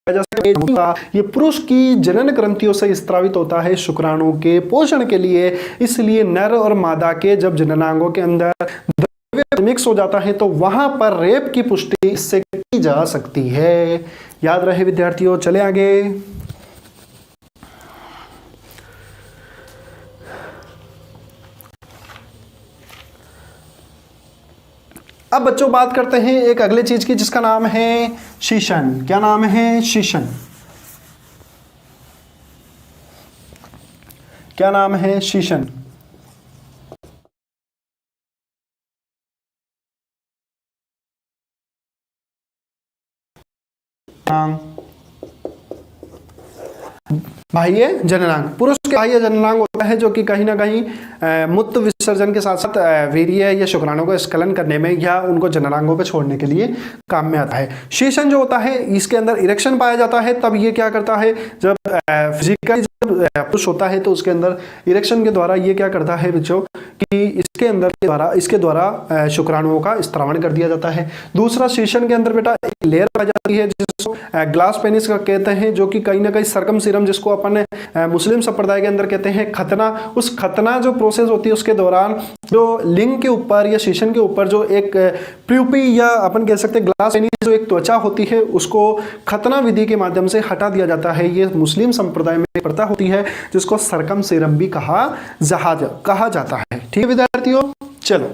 ये पुरुष की जनन ग्रंथियों से स्त्रावित होता है शुक्राणु के पोषण के लिए। इसलिए नर और मादा के जब जननांगों के अंदर द्रव्य मिक्स हो जाता है, तो वहां पर रेप की पुष्टि इससे की जा सकती है। याद रहे विद्यार्थियों। चले आगे। अब बच्चों बात करते हैं एक अगले चीज की, जिसका नाम है शीशन। क्या नाम है? शीशन। क्या नाम है? शीशन। अंग, बाह्य जननांग। पुरुष के बाह्य जननांग होता है जो कि कहीं ना कहीं मूत्र विसर्जन के साथ साथ वीर्य या शुक्राणु को स्खलन करने में या उनको जननांगों पे छोड़ने के लिए काम में आता है। शीशन जो होता है इसके अंदर इरेक्शन पाया जाता है, तब ये क्या करता है, जब फिजिकली जब पुरुष होता है तो उसके अंदर इरेक्शन के द्वारा ये क्या करता है बच्चों कि इसके द्वारा शुक्राणुओं का स्त्रावण कर दिया जाता है। दूसरा, शीशन के अंदर बेटा एक लेयर पाई जाती है जिसको ग्लास पेनिस का कहते हैं, जो कि कहीं ना कहीं सर्कमसिरम, जिसको अपन मुस्लिम संप्रदाय के अंदर कहते हैं खतना। उस खतना जो प्रोसेस होती है उसके दौरान जो लिंग के ऊपर या शीशन के ऊपर जो एक प्यूपी या अपन कह सकते हैं ग्लास पेनिस जो एक त्वचा होती है उसको खतना विधि के माध्यम से हटा दिया जाता है। ये मुस्लिम संप्रदाय में प्रथा होती है जिसको सर्कमसिरम भी कहा जाता है। ठीक है विद्यार्थियों, चलो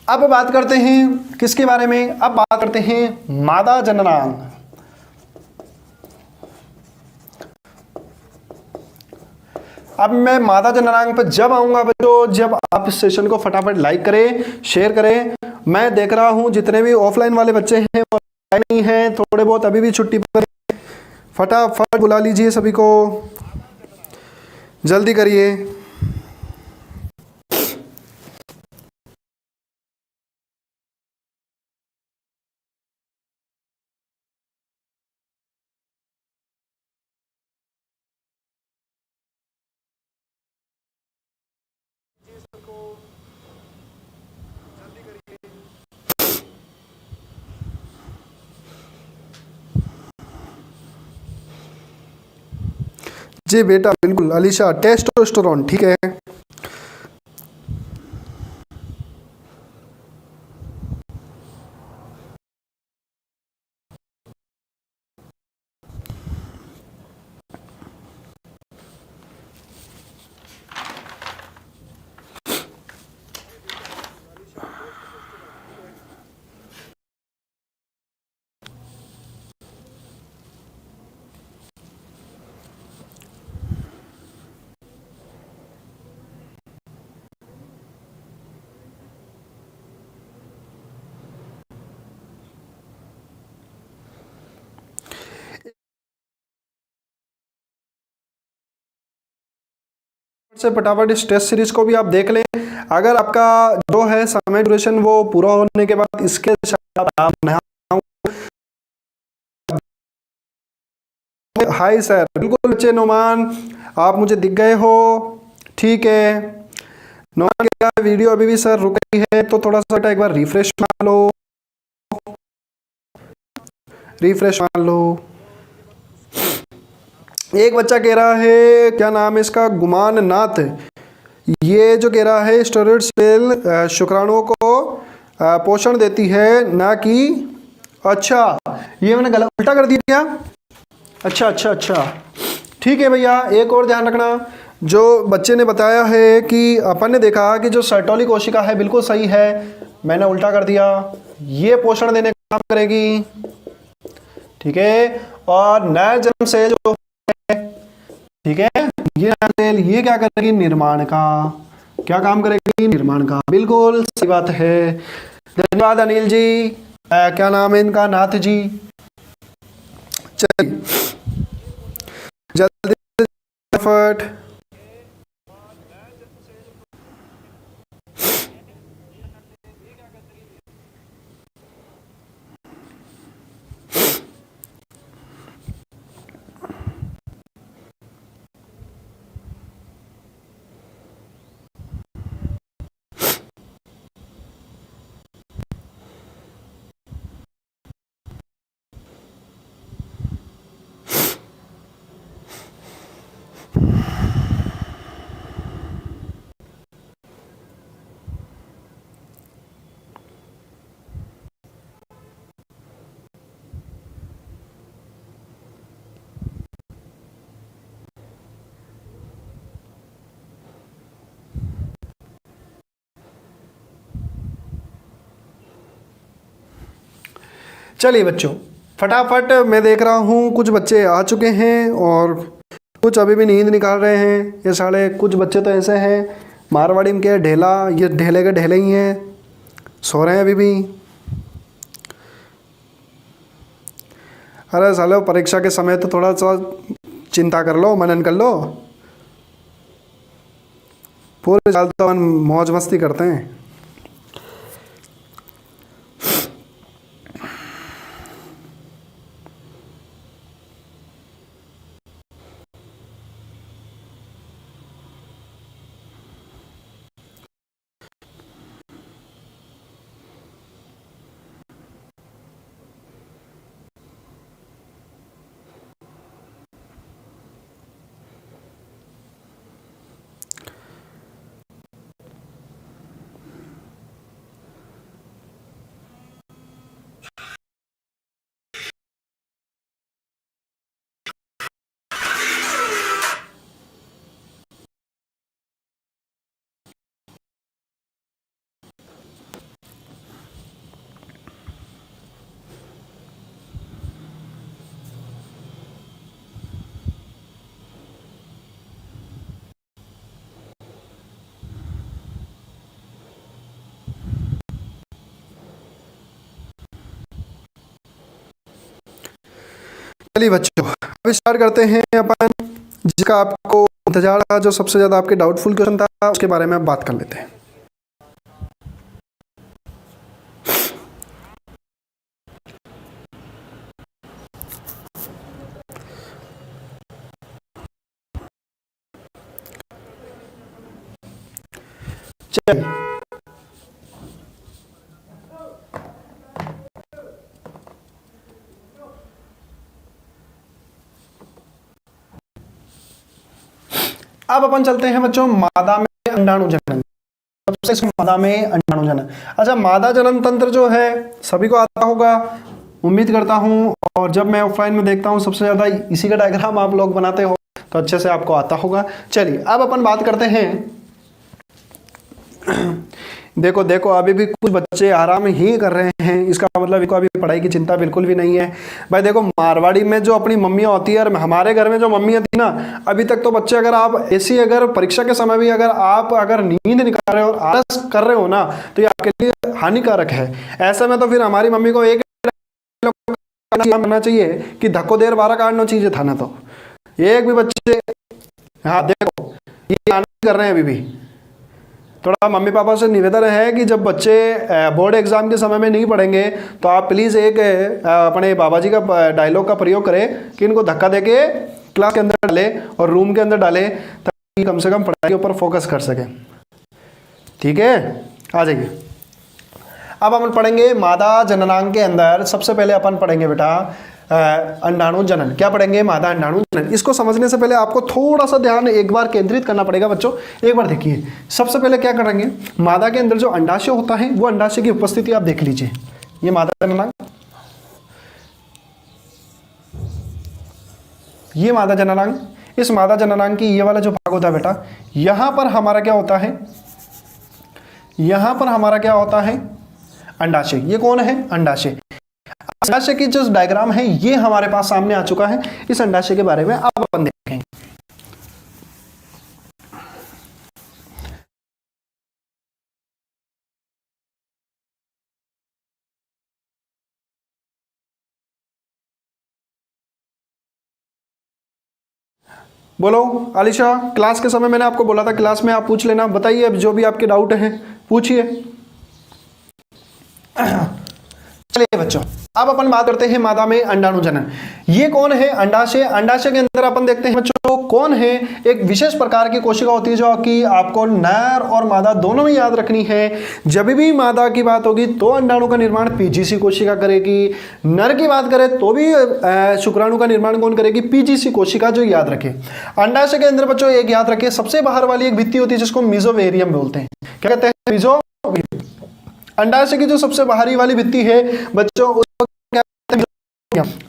अब बात करते हैं किसके बारे में, अब बात करते हैं मादा जननांग। अब मैं मादा जननांग पर जब आऊंगा बच्चों, जब आप इस सेशन को फटाफट लाइक करें, शेयर करें। मैं देख रहा हूं जितने भी ऑफलाइन वाले बच्चे हैं वो नहीं हैं, थोड़े बहुत अभी भी छुट्टी पर, फटाफट बुला लीजिए सभी को, जल्दी करिए। जी बेटा बिल्कुल, अलीशा टेस्टोस्टेरोन, ठीक है। से फटाफट इस टेस्ट सीरीज को भी आप देख लें। अगर आपका जो है समय ड्यूरेशन वो पूरा होने के बाद इसके हाय सर, बिल्कुल बच्चे, नोमान आप मुझे दिख गए हो, ठीक है। नोमान क्या वीडियो अभी भी सर रुक गई है, तो थोड़ा सा एक बार रिफ्रेश मार लो, रिफ्रेश मार लो। एक बच्चा कह रहा है, क्या नाम है इसका, गुमान नाथ, ये जो कह रहा है स्टेरॉइड सेल शुक्राणुओं को पोषण देती है ना कि, अच्छा ये मैंने गलत उल्टा कर दिया क्या, अच्छा, ठीक है भैया। एक और ध्यान रखना, जो बच्चे ने बताया है कि अपन ने देखा कि जो सर्टोली कोशिका है बिल्कुल सही है, मैंने उल्टा कर दिया, ये पोषण देने का काम करेगी, ठीक है। और नया जन्म से जो ठीक है, ये सेल ये क्या करेगी, निर्माण का, क्या काम करेगी, निर्माण का, बिल्कुल सही बात है। धन्यवाद अनिल जी, क्या नाम है इनका, नाथ जी। चलिए जल्दी फट, चलिए बच्चों फटाफट, मैं देख रहा हूँ कुछ बच्चे आ चुके हैं और कुछ अभी भी नींद निकाल रहे हैं। ये साढ़े कुछ बच्चे तो ऐसे हैं, मारवाड़ी में क्या है, ढेला, ये ढेले के ढेले ही हैं, सो रहे हैं अभी भी। अरे सालो, परीक्षा के समय तो थोड़ा सा चिंता कर लो, मनन कर लो। पूरे साल तो अपन मौज मस्ती करते हैं। चलिए बच्चों, अभी स्टार्ट करते हैं अपन जिसका आपको इंतजार था, जो सबसे ज़्यादा आपके डाउटफुल क्वेश्चन था, उसके बारे में आप बात कर लेते हैं। चलिए, अब अपन चलते हैं बच्चों मादा में अंडाणु जनन। सबसे मादा में अंडाणु जनन। अच्छा, मादा जनन तंत्र जो है सभी को आता होगा, उम्मीद करता हूं, और जब मैं ऑफलाइन में देखता हूं सबसे ज्यादा इसी का डायग्राम आप लोग बनाते हो, तो अच्छे से आपको आता होगा। चलिए अब अपन बात करते हैं। देखो देखो, अभी भी कुछ बच्चे आराम ही कर रहे हैं, इसका मतलब इनको अभी पढ़ाई की चिंता बिल्कुल भी नहीं है। भाई देखो, मारवाड़ी में जो अपनी मम्मियाँ होती है और हमारे घर में जो मम्मियाँ थी ना, अभी तक तो बच्चे अगर आप ऐसी अगर परीक्षा के समय भी अगर नींद निकाल रहे हो और आलस कर रहे हो ना, तो ये आपके लिए हानिकारक है। ऐसे में तो फिर हमारी मम्मी को एक करना चाहिए कि धक्को देर 12 काटना चाहिए था ना। तो एक भी बच्चे, हाँ देखो ये आनंद कर रहे हैं अभी भी। थोड़ा मम्मी पापा से निवेदन है कि जब बच्चे बोर्ड एग्जाम के समय में नहीं पढ़ेंगे तो आप प्लीज़ एक अपने बाबा जी का डायलॉग का प्रयोग करें कि इनको धक्का देके क्लास के अंदर डाले और रूम के अंदर डाले, ताकि कम से कम पढ़ाई के ऊपर फोकस कर सकें। ठीक है, आ जाइए। अब अपन पढ़ेंगे मादा जननांग के अंदर। सबसे पहले अपन पढ़ेंगे बेटा अंडाणु जनन। क्या पढ़ेंगे? मादा अंडाणु जनन। इसको समझने से पहले आपको थोड़ा सा ध्यान एक बार केंद्रित करना पड़ेगा बच्चों। एक बार देखिए, सबसे पहले क्या करेंगे, मादा के अंदर जो अंडाशय होता है वो अंडाशय की उपस्थिति आप देख लीजिए। ये मादा जननांग, ये मादा जननांग। इस मादा जननांग की ये वाला जो भाग होता है बेटा, यहां पर हमारा क्या होता है, यहां पर हमारा क्या होता है, अंडाशय। ये कौन है? अंडाशय। अंडाशय की जो डायग्राम है ये हमारे पास सामने आ चुका है। इस अंडाशय के बारे में अब अपन देखेंगे। बोलो आलिशा, क्लास के समय मैंने आपको बोला था क्लास में आप पूछ लेना। बताइए अब जो भी आपके डाउट हैं पूछिए। चलिए बच्चों, अब अपन बात करते हैं मादा में अंडाणु जनन। ये कौन है? अंडाशय। अंडाशय के अंदर अपन देखते हैं बच्चों कौन है, एक विशेष प्रकार की कोशिका होती है जो कि आपको नर और मादा दोनों में याद रखनी है। जब भी मादा की बात होगी तो अंडाणु का निर्माण पीजीसी कोशिका करेगी, नर की बात करें तो भी शुक्राणु का निर्माण कौन करेगी? पीजीसी कोशिका। जो याद रखे अंडाशय के अंदर बच्चों एक याद रखे, सबसे बाहर वाली एक भित्ति होती है जिसको मेसोवेरियम बोलते हैं। क्या कहते हैं? मेसोवेरियम। अंडाशय की जो सबसे बाहरी वाली भित्ति है बच्चों,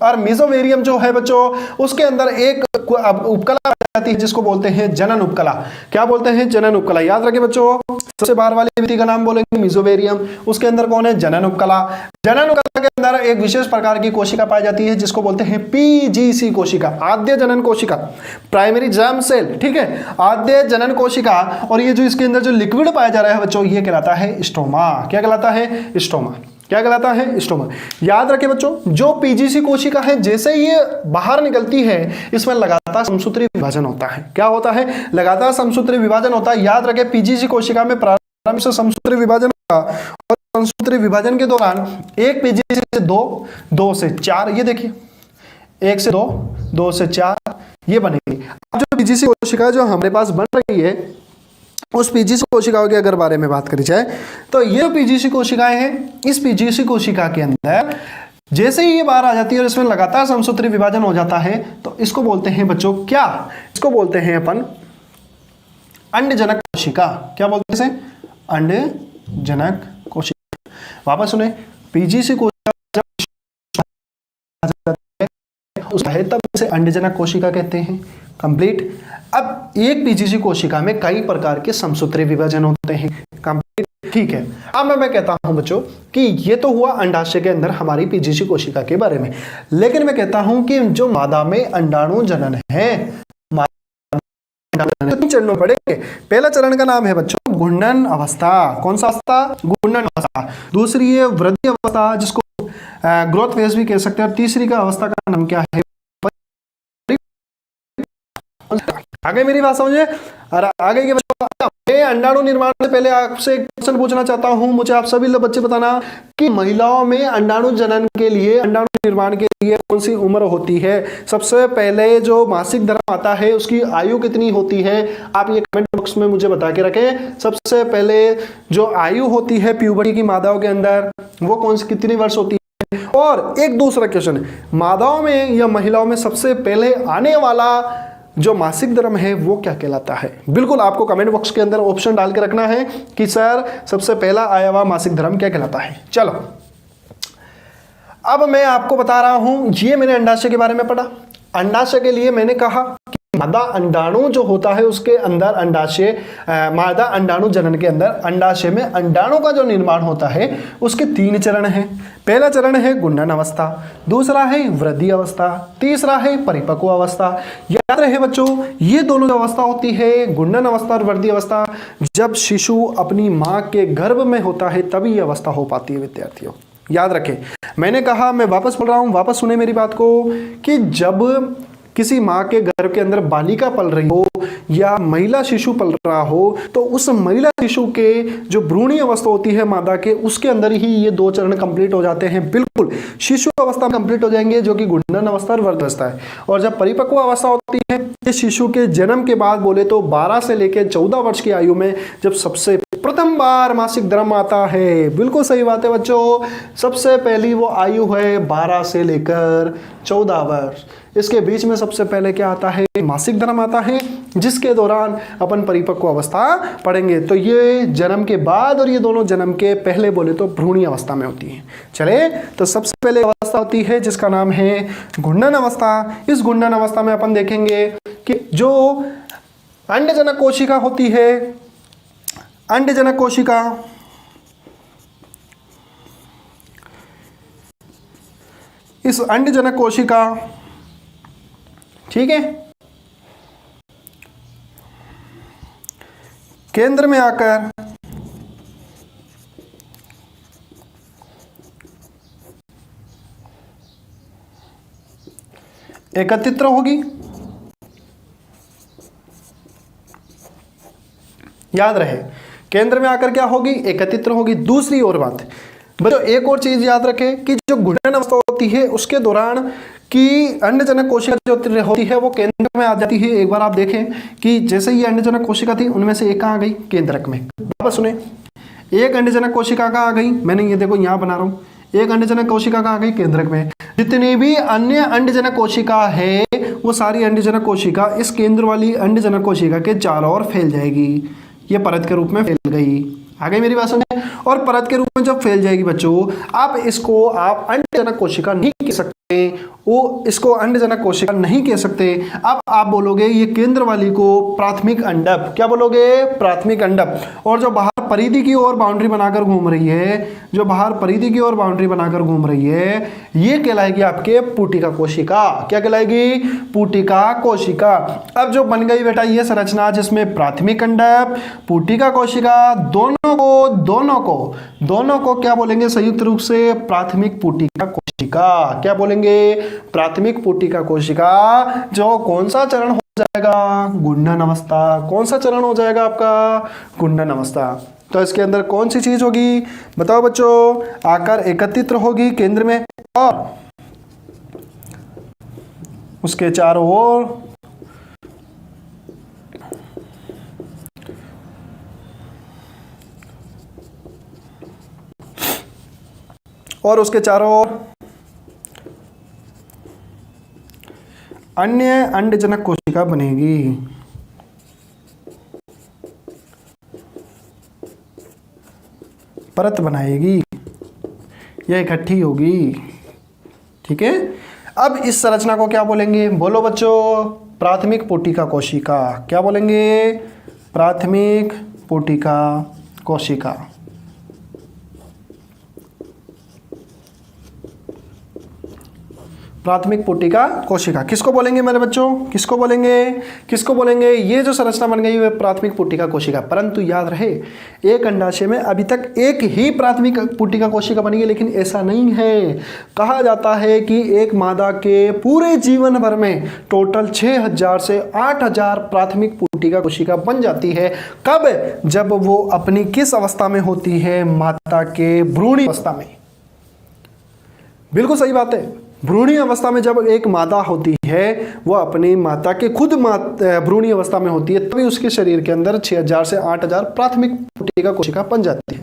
और मेसोवेरियम जो है बच्चों, उसके अंदर एक उपकला जाती है जिसको बोलते हैं जनन उपकला। क्या बोलते हैं? जनन उपकला। याद रखिए बच्चों, सबसे बाहर वाली भित्ति का नाम बोलेंगे मेसोवेरियम, उसके अंदर कौन है? जनन उपकला। जनन उपकला के अंदर एक विशेष प्रकार की कोशिका पाई जाती है जिसको बोलते हैं पीजीसी कोशिका, आद्य जनन कोशिका, प्राइमरी जर्म सेल। ठीक है, आद्य जनन कोशिका। और ये जो इसके अंदर जो लिक्विड पाया जा रहा है बच्चों, ये कहलाता है स्ट्रोमा। क्या कहलाता है? स्ट्रोमा। क्या कहलाता है? स्टोमा। याद रखें बच्चों, जो पीजीसी कोशिका है जैसे ये बाहर निकलती है इसमें लगातार समसूत्री विभाजन होता है। क्या होता है? लगातार समसूत्री विभाजन होता है। याद रखें, पीजीसी कोशिका में प्रारंभ से समसूत्री विभाजन होगा और समसूत्री विभाजन के दौरान एक पीजीसी से 2, 2 से 4, ये देखिए 1 से 2, 2 से 4 ये बनेगी। अब जो पीजीसी कोशिका जो हमारे पास बन रही है उस पीजीसी कोशिकाओं के अगर बारे में बात करी जाए तो ये पीजीसी कोशिकाएं हैं। इस पीजीसी कोशिका के अंदर जैसे ही ये बाहर आ जाती है और इसमें लगातार समसूत्री विभाजन हो जाता है तो इसको बोलते हैं बच्चों क्या? इसको बोलते हैं अपन अंडजनक कोशिका। क्या बोलते हैं इसे? अंडजनक कोशिका। वापस सुने, पीजीसी कोशिका जब है तब इसे अंडजनक कोशिका कहते हैं। कंप्लीट। अब एक पीजीसी कोशिका में कई प्रकार के समसूत्री विभाजन होते हैं। कंप्लीट, ठीक है। अब मैं कहता हूं बच्चों कि ये तो हुआ अंडाशय के अंदर हमारी पीजीसी कोशिका के बारे में, लेकिन मैं कहता हूं कि जो मादा में अंडाणु जनन है, चरणों पड़ेंगे। पहला चरण का नाम है बच्चों घूर्णन अवस्था। कौन सा अवस्था? घूर्णन अवस्था। दूसरी है वृद्धि अवस्था, जिसको ग्रोथ फेज भी कह सकते हैं। और तीसरी का अवस्था का नाम क्या है? आगे मेरी बात समझे? और आगे के बच्चों, मैं अंडाणु निर्माण से पहले आपसे एक क्वेश्चन पूछना चाहता हूं। मुझे आप सभी लोग बच्चे बताना कि महिलाओं में अंडाणु जनन के लिए, अंडाणु निर्माण के लिए कौन सी उम्र होती है? सबसे पहले जो मासिक धर्म आता है उसकी आयु कितनी होती है? आप ये कमेंट बॉक्स में मुझे बता के रखें। सबसे पहले जो आयु होती है प्यूबर्टी की मादाओं के अंदर वो कौन सी, कितनी वर्ष होती है? और एक दूसरा क्वेश्चन, मादाओं में या महिलाओं में सबसे पहले आने वाला जो मासिक धर्म है वो क्या कहलाता है? बिल्कुल आपको कमेंट बॉक्स के अंदर ऑप्शन डाल के रखना है कि सर सबसे पहला आया हुआ मासिक धर्म क्या कहलाता है। चलो अब मैं आपको बता रहा हूं, ये मैंने अंडाशय के बारे में पढ़ा। अंडाशय के लिए मैंने कहा कि मादा अंडाणु जो होता है उसके अंदर अंडाशय, मादा अंडाणु जनन के अंदर अंडाशय में अंडाणु का जो निर्माण होता है उसके 3 चरण हैं। पहला चरण है गुंडन अवस्था, दूसरा है वृद्धि अवस्था, तीसरा है परिपक्व अवस्था। याद रहे बच्चों, ये दोनों जो अवस्था होती है गुंडन अवस्था और वृद्धि अवस्था, जब शिशु अपनी मां के गर्भ में होता है तभी ये अवस्था हो पाती है विद्यार्थियों। याद रखें, मैंने कहा, मैं वापस बोल रहा हूं, वापस सुने मेरी बात को, कि जब किसी माँ के गर्भ के अंदर बालिका पल रही हो या महिला शिशु पल रहा हो तो उस महिला शिशु के जो भ्रूणीय अवस्था होती है मादा के, उसके अंदर ही ये 2 चरण कंप्लीट हो जाते हैं। बिल्कुल शिशु अवस्था कंप्लीट हो जाएंगे जो कि गुंडन अवस्था और वृद्धि अवस्था है। और जब परिपक्व अवस्था होती है, शिशु के जन्म के बाद बोले तो 12 से लेकर 14 वर्ष की आयु में जब सबसे प्रथम बार मासिक धर्म आता है। बिल्कुल सही बात है बच्चों, सबसे पहली वो आयु है 12 से लेकर 14 वर्ष। इसके बीच में सबसे पहले क्या आता है? मासिक धर्म आता है, जिसके दौरान अपन परिपक्व अवस्था पढ़ेंगे। तो ये जन्म के बाद और ये दोनों जन्म के पहले बोले तो भ्रूणीय अवस्था में होती है। चले, तो सबसे पहले अवस्था होती है जिसका नाम है घूर्णन अवस्था। इस घूर्णन अवस्था में अपन देखेंगे कि जो अंडजनक कोशिका होती है, अंडजनक कोशिका, इस अंडजनक कोशिका, ठीक है, केंद्र में आकर एकत्रित होगी। याद रहे, केंद्र में आकर क्या होगी? एकत्रित होगी। दूसरी और बात बच्चों, एक और चीज याद रखें कि जो घूर्णन अवस्था होती है उसके दौरान कि अंडजनक कोशिका जो होती है वो केंद्र में आ जाती है। एक बार आप देखें कि जैसे ये अंडजनक कोशिका थी उनमें से एक कहाँ आ गई? केंद्रक में। वापस सुने, एक अंडजनक कोशिका कहाँ आ गई? मैंने ये देखो यहाँ बना रहा हूँ, एक अंडजनक कोशिका कहाँ आ गई? केंद्रक में। जितनी भी अन्य अंडजनक कोशिका है वो सारी अंडजनक कोशिका इस केंद्र वाली अंडजनक कोशिका के चारों ओर फैल जाएगी। ये परत के रूप में फैल गई। आ गई मेरी बात समझे? और परत के रूप में जब फैल जाएगी बच्चों, आप इसको आप अंडजनक कोशिका नहीं कह सकते, वो इसको अंडजनक कोशिका नहीं कह सकते। अब आप बोलोगे ये केंद्र वाली को प्राथमिक अंडक, क्या बोलोगे? प्राथमिक अंडक। और जो बाहर परिधि की ओर बाउंड्री बनाकर घूम रही है, जो बाहर परिधि की ओर बाउंड्री बनाकर घूम रही है, ये कहलाएगी आपके पुटिका कोशिका। क्या कहलाएगी? पुटिका कोशिका। अब जो बन गई बेटा ये संरचना जिसमें प्राथमिक अंडक, पुटिका कोशिका, दोनों को क्या बोलेंगे संयुक्त रूप से? प्राथमिक पुटिका कोशिका। क्या बोलेंगे? प्राथमिक पुटिका कोशिका। जो कौन सा चरण हो जाएगा? गुंडन अवस्था। कौन सा चरण हो जाएगा आपका? गुंडन अवस्था। तो इसके अंदर कौन सी चीज होगी बताओ बच्चों? आकार एकत्रित होगी केंद्र में और उसके चारों ओर अन्य अंडजनक कोशिका बनेगी। परत बनाएगी या इकट्ठी होगी। ठीक है। अब इस संरचना को क्या बोलेंगे? बोलो बच्चों। प्राथमिक पुटिका कोशिका। क्या बोलेंगे? प्राथमिक पुटिका कोशिका। प्राथमिक पुटिका कोशिका किसको बोलेंगे मेरे बच्चों? किसको बोलेंगे? ये जो संरचना बन गई है प्राथमिक पुटिका कोशिका। परंतु याद रहे एक अंडाशय में अभी तक एक ही प्राथमिक पुटिका कोशिका बनी है, लेकिन ऐसा नहीं है। कहा जाता है कि एक मादा के पूरे जीवन भर में टोटल 6000 से 8000 प्राथमिक पुटिका कोशिका बन जाती है। कब? जब वो अपनी किस अवस्था में होती है? माता के भ्रूणी अवस्था में। बिल्कुल सही बात है। भ्रूणी अवस्था में जब एक मादा होती है वो अपनी माता के खुद भ्रूणी अवस्था में होती है, तभी उसके शरीर के अंदर 6000 से 8000 प्राथमिक पुटिका कोशिका बन जाती है।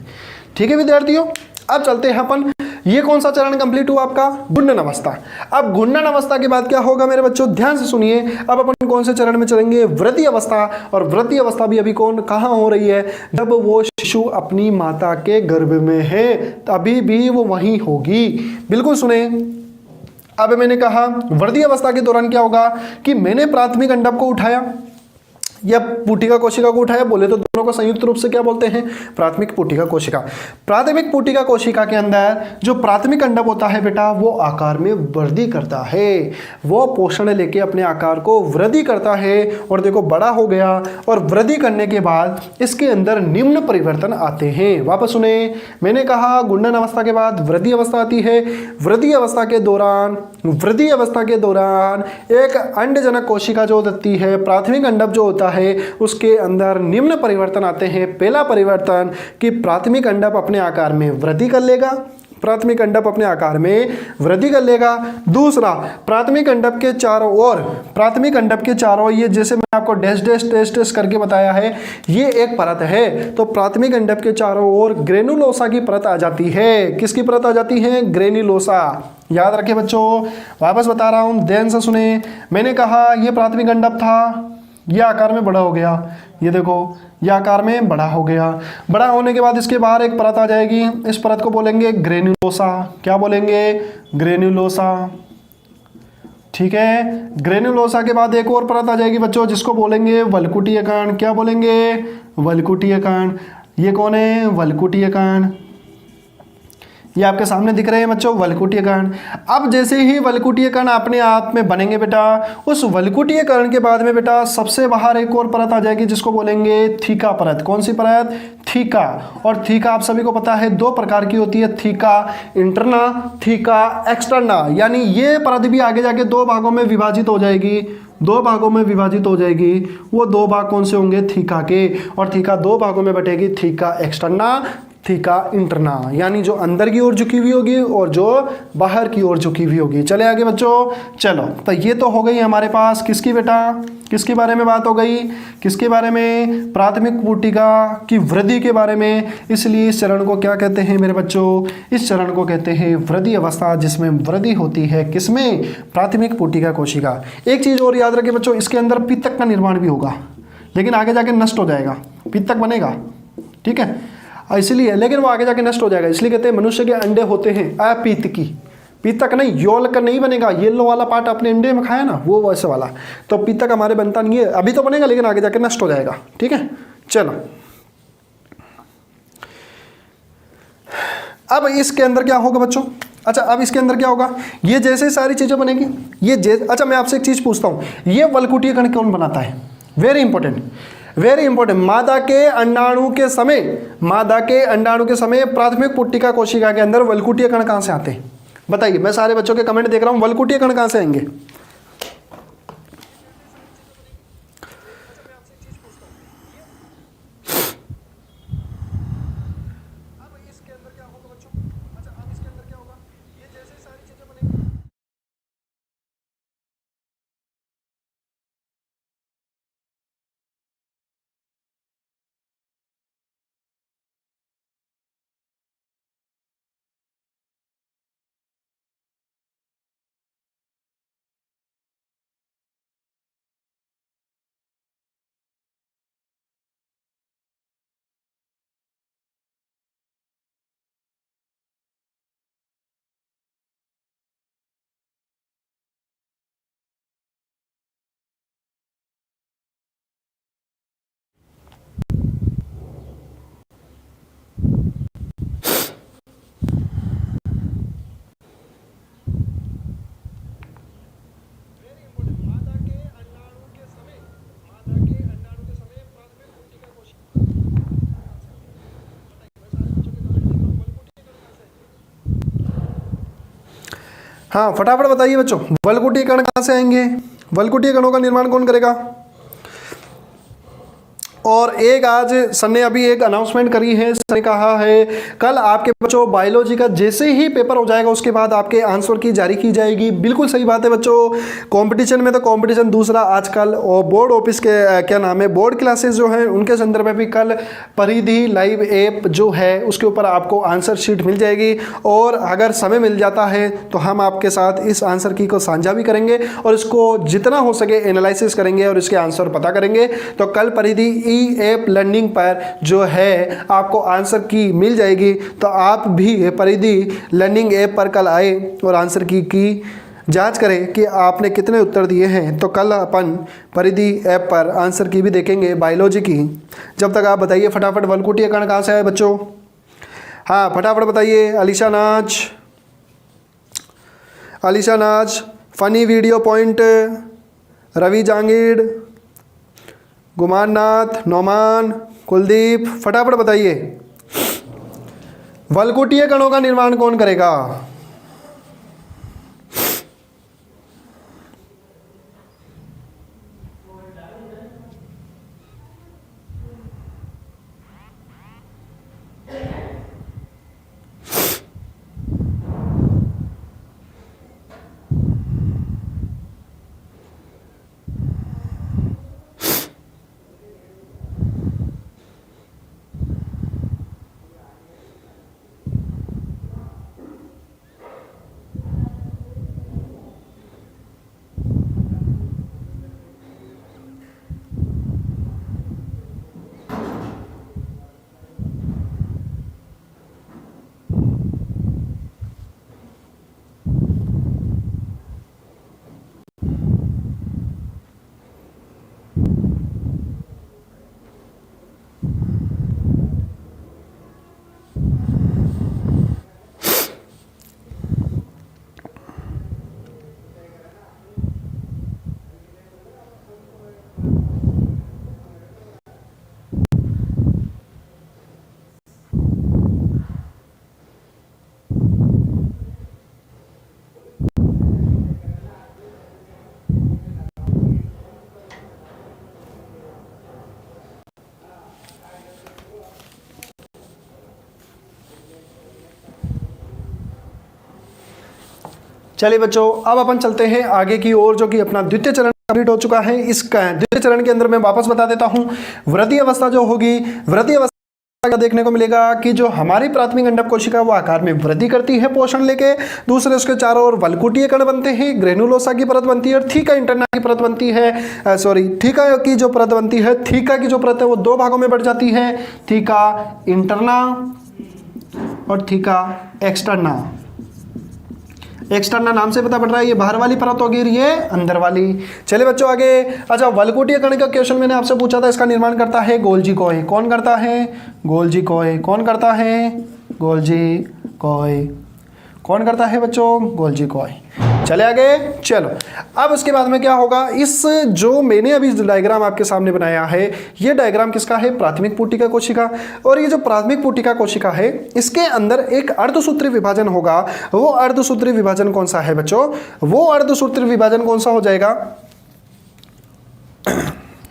ठीक है विद्यार्थियों, अब चलते हैं अपन। ये कौन सा चरण कंप्लीट हुआ आपका? गुंडन अवस्था। अब गुंडन अवस्था के बाद क्या होगा मेरे बच्चों? ध्यान से सुनिए। अब अपन कौन से चरण में चलेंगे? वृद्धि अवस्था। और वृद्धि अवस्था भी अभी कहाँ हो रही है? जब वो शिशु अपनी माता के गर्भ में है तभी भी वो वहीं होगी। बिल्कुल सुने। अब मैंने कहा वृद्धि अवस्था के दौरान क्या होगा कि मैंने प्राथमिक अंडक को उठाया या पुटिका कोशिका को उठाया, बोले तो दोनों को संयुक्त रूप से क्या बोलते हैं? प्राथमिक पुटिका कोशिका। प्राथमिक पुटिका कोशिका के अंदर जो प्राथमिक अंडक होता है बेटा वो आकार में वृद्धि करता है। वो पोषण लेके अपने आकार को वृद्धि करता है और देखो बड़ा हो गया। और वृद्धि करने के बाद इसके अंदर निम्न परिवर्तन आते हैं। वापस सुने, मैंने कहा गुंडन अवस्था के बाद वृद्धि अवस्था आती है। वृद्धि अवस्था के दौरान एक अंडजनक कोशिका जो होती है, प्राथमिक अंडक जो होता है, उसके अंदर निम्न परिवर्तन आते हैं। पहला परिवर्तन कि प्राथमिक अंडक अपने आकार में वृद्धि कर लेगा। दूसरा, प्राथमिक अंडक के चारों ये जैसे मैं आपको डैश करके बताया है, ये एक परत है। तो प्राथमिक अंडक के चारों ओर ग्रेनुलोसा की परत आ जाती है। किसकी परत आ जाती है? ग्रेनुलोसा। याद रखें बच्चों, वापस बता रहा हूं, ध्यान से सुने। मैंने कहा ये प्राथमिक अंडक था, ये आकार में बड़ा हो गया। ये देखो ये आकार में बड़ा हो गया। बड़ा होने के बाद इसके बाहर एक परत आ जाएगी। इस परत को बोलेंगे ग्रेनुलोसा। क्या बोलेंगे? ग्रेनुलोसा। ठीक है। ग्रेनुलोसा के बाद एक और परत आ जाएगी बच्चों जिसको बोलेंगे वल्कुटीय कण। क्या बोलेंगे? वल्कुटीय कण। ये कौन है? वल्कुटीय कण। ये आपके सामने दिख रहे हैं बच्चों, वल्कुटीय कण। अब जैसे ही वल्कुटीय कण अपने आप में बनेंगे बेटा, उस वल्कुटीय कण के बाद में बेटा सबसे बाहर एक और परत आ जाएगी जिसको बोलेंगे थीका परत। कौन सी परत? थीका। और थीका आप सभी को पता है दो प्रकार की होती है, थीका इंटरना, थीका एक्सटर्ना। यानी ये परत भी आगे जाके दो भागों में विभाजित हो जाएगी। वो दो भाग कौन से होंगे? थीका के। और थीका दो भागों में बटेगी, थीका एक्सटर्ना, थीका इंटरना। यानी जो अंदर की ओर झुकी हुई होगी और जो बाहर की ओर झुकी हुई होगी। चले आगे बच्चों, चलो। तो ये तो हो गई हमारे पास किसकी बेटा? किसके बारे में बात हो गई? किसके बारे में? प्राथमिक पुटिका की वृद्धि के बारे में। इसलिए इस चरण को क्या कहते हैं मेरे बच्चों? इस चरण को कहते हैं वृद्धि अवस्था, जिसमें वृद्धि होती है किसमें? प्राथमिक पुटिका कोशिका। एक चीज और याद रखें बच्चों, इसके अंदर पित्तक का निर्माण भी होगा, लेकिन आगे जाके नष्ट हो जाएगा। पित्तक बनेगा, ठीक है, इसलिए, लेकिन वो आगे जाके नष्ट हो जाएगा। इसलिए कहते हैं मनुष्य के अंडे होते हैं अपीतकी। पीतक नहीं, योलक नहीं बनेगा। येलो वाला पार्ट आपने अंडे में खाया ना, वो वैसे वाला। तो पीतक हमारे बनता नहीं है, अभी तो बनेगा लेकिन आगे जाके नष्ट हो जाएगा। ठीक है, चलो अब इसके अंदर क्या होगा बच्चों? अच्छा, अब इसके अंदर क्या होगा? ये जैसे सारी चीजें बनेगी, अच्छा मैं आपसे एक चीज पूछता हूं, ये वल्कुटीय कण कौन बनाता है? Very important, very important. मादा के अंडाणु के समय प्राथमिक पुट्टिका कोशिका के अंदर वल्कुटीय कण कहां से आते हैं? बताइए, मैं सारे बच्चों के कमेंट देख रहा हूं, वल्कुटीय कण कहां से आएंगे? हाँ फटाफट बताइए बच्चों, वल्कुटीय कण कहां से आएंगे? वल्कुटीय कणों का निर्माण कौन करेगा? और एक आज सर ने अभी एक अनाउंसमेंट करी है, सर ने कहा है कल आपके बच्चों बायोलॉजी का जैसे ही पेपर हो जाएगा उसके बाद आपके आंसर की जारी की जाएगी। बिल्कुल सही बात है बच्चों, कंपटीशन में तो कंपटीशन दूसरा आजकल, और बोर्ड ऑफिस के क्या नाम है, बोर्ड क्लासेस जो हैं उनके संदर्भ में भी कल परिधि लाइव ऐप जो है उसके ऊपर आपको आंसर शीट मिल जाएगी। और अगर समय मिल जाता है तो हम आपके साथ इस आंसर की को साझा भी करेंगे और इसको जितना हो सके एनालिसिस करेंगे और इसके आंसर पता करेंगे। तो कल परिधि ऐप लर्निंग पर जो है आपको आंसर की मिल जाएगी, तो आप भी परिधि लर्निंग ऐप पर कल आए और आंसर की जांच करें कि आपने कितने उत्तर दिए हैं। तो कल अपन परिधि ऐप पर आंसर की भी देखेंगे बायोलॉजी की। जब तक आप बताइए फटाफट, वल्कुटीय कण कहाँ से आए बच्चों? हाँ फटाफट बताइए। Alisha Naaz, funny video point, Ravi Jangid, Guman Nath, Nauman, Kuldeep, फटाफट बताइए वल्कुटीय कणों का निर्माण कौन करेगा? चलिए बच्चों, अब अपन चलते हैं आगे की ओर, जो कि अपना द्वितीय चरण कंप्लीट हो चुका है। इस द्वितीय चरण के अंदर मैं वापस बता देता हूं, वृद्धि अवस्था जो होगी, वृद्धि अवस्था का देखने को मिलेगा कि जो हमारी प्राथमिक अंडक कोशिका वो आकार में वृद्धि करती है पोषण लेके। दूसरे उसके चारों ओर वल्कुटीय कण बनते हैं, ग्रेनुलोसा की परत बनती है और थीका इंटरना की परत बनती है। थीका की जो परत बनती है, थीका की जो परत है वो दो भागों में बढ़ जाती है, थीका इंटरना और थीका एक्सटर्ना। एक्सटर्नल नाम से पता पड़ रहा है, ये बाहर वाली परत होगी, ये अंदर वाली। चलिए बच्चों आगे। अच्छा, वल्कुटीय कण का क्वेश्चन मैंने आपसे पूछा था, इसका निर्माण करता है गोल्जी कॉय। कौन करता है? Golgi coy. कौन करता है? Golgi coy. कौन करता है बच्चों? Golgi coy. चले आगे। चलो अब उसके बाद में क्या होगा, इस जो मैंने अभी डायग्राम आपके सामने बनाया है, ये डायग्राम किसका है? प्राथमिक पुटिका कोशिका। और ये जो प्राथमिक पुटिका कोशिका है, इसके अंदर एक अर्धसूत्री विभाजन होगा। वो अर्धसूत्री विभाजन कौन सा है बच्चों? वो अर्धसूत्री विभाजन कौन सा हो जाएगा?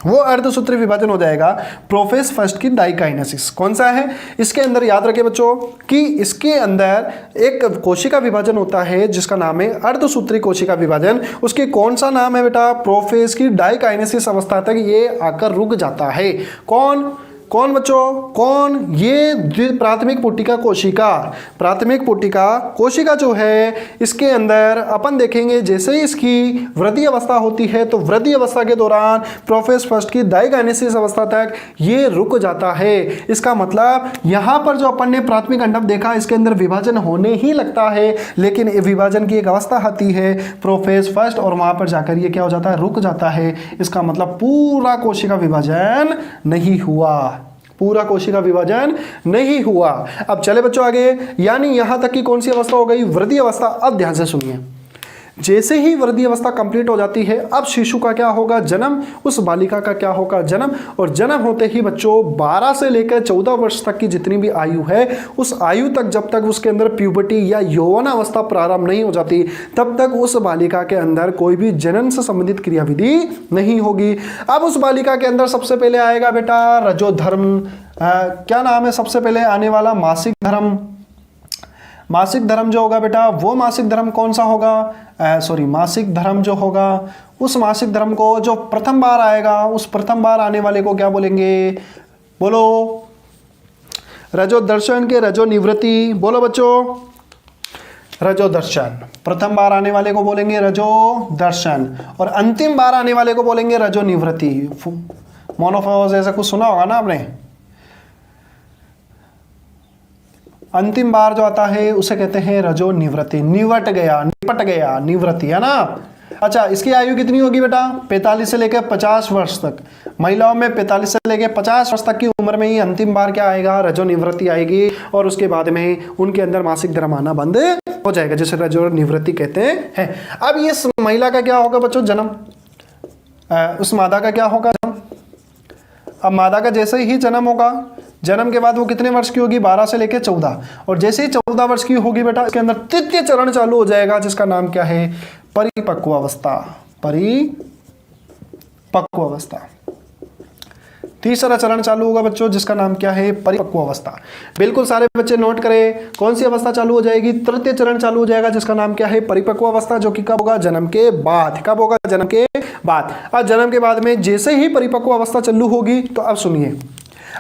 वो अर्धसूत्री विभाजन हो जाएगा प्रोफेज फर्स्ट की डाइकाइनेसिस। कौन सा है? इसके अंदर याद रखें बच्चों कि इसके अंदर एक कोशिका विभाजन होता है जिसका नाम है अर्धसूत्री कोशिका विभाजन। उसकी कौन सा नाम है बेटा? प्रोफेज की डाइकाइनेसिस अवस्था तक ये आकर रुक जाता है। कौन कौन बच्चों? कौन? ये प्राथमिक पुटिका कोशिका। प्राथमिक पुटिका कोशिका जो है, इसके अंदर अपन देखेंगे जैसे ही इसकी वृद्धि अवस्था होती है तो वृद्धि अवस्था के दौरान प्रोफेज फर्स्ट की डाइकाइनेसिस अवस्था तक ये रुक जाता है। इसका मतलब यहां पर जो अपन ने प्राथमिक अंडक देखा, इसके अंदर विभाजन होने ही लगता है, लेकिन विभाजन की एक अवस्था आती है प्रोफेज फर्स्ट, और वहां पर जाकर ये क्या हो जाता है? रुक जाता है। इसका मतलब पूरा कोशिका विभाजन नहीं हुआ। पूरा कोशिका विभाजन नहीं हुआ। अब चले बच्चों आगे। यानी यहां तक की कौन सी अवस्था हो गई? वृद्धि अवस्था। अब ध्यान से सुनिए, जैसे ही वृद्धि अवस्था कंप्लीट हो जाती है, अब शिशु का क्या होगा? जन्म। उस बालिका का क्या होगा? जन्म। और जन्म होते ही बच्चों 12 से लेकर 14 वर्ष तक की जितनी भी आयु है, उस आयु तक जब तक उसके अंदर प्यूबर्टी या यौवन अवस्था प्रारंभ नहीं हो जाती, तब तक उस बालिका के अंदर कोई भी जनन से संबंधित क्रियाविधि नहीं होगी। अब उस बालिका के अंदर सबसे पहले आएगा बेटा रजोधर्म। क्या नाम है सबसे पहले आने वाला? मासिक धर्म। मासिक धर्म जो होगा बेटा, वो मासिक धर्म कौन सा होगा? मासिक धर्म जो होगा, उस मासिक धर्म को जो प्रथम बार आएगा, उस प्रथम बार आने वाले को क्या बोलेंगे? बोलो। रजो दर्शन के रजो निवृत्ति। बोलो बच्चों। रजो दर्शन। प्रथम बार आने वाले को बोलेंगे रजो दर्शन, और अंतिम बार आने वाले को बोलेंगे रजो निवृत्ति। मोनोफॉज ऐसा कुछ सुना होगा ना आपने। अंतिम बार जो आता है उसे कहते हैं रजो निवृत्ति। निवट गया, निपट गया, निवृत्ति, है ना। अच्छा, इसकी आयु कितनी होगी बेटा? 45 से लेकर 50 वर्ष तक। महिलाओं में 45 से लेकर 50 वर्ष तक की उम्र में ही अंतिम बार क्या आएगा? रजो निवृत्ति आएगी, और उसके बाद में उनके अंदर मासिक धर्म आना बंद हो जाएगा, जिसे रजो निवृत्ति कहते हैं। अब इस महिला का क्या होगा बच्चों? जन्म। उस मादा का क्या होगा? जन्म। अब मादा का जैसे ही जन्म होगा, जन्म के बाद वो कितने वर्ष की होगी? 12 से लेकर 14। और जैसे ही 14 वर्ष की होगी बेटा, इसके अंदर तृतीय चरण चालू हो जाएगा, जिसका नाम क्या है? परिपक्व अवस्था। परिपक्व अवस्था। तीसरा चरण चालू होगा बच्चों, जिसका नाम क्या है? परिपक्व अवस्था। बिल्कुल सारे बच्चे नोट करें, कौन सी अवस्था चालू हो जाएगी? तृतीय चरण चालू हो जाएगा, जिसका नाम क्या है? परिपक्व अवस्था, जो कि कब होगा? जन्म के बाद। कब होगा? जन्म के बाद। अब जन्म के बाद में जैसे ही परिपक्व अवस्था चालू होगी, तो अब सुनिए,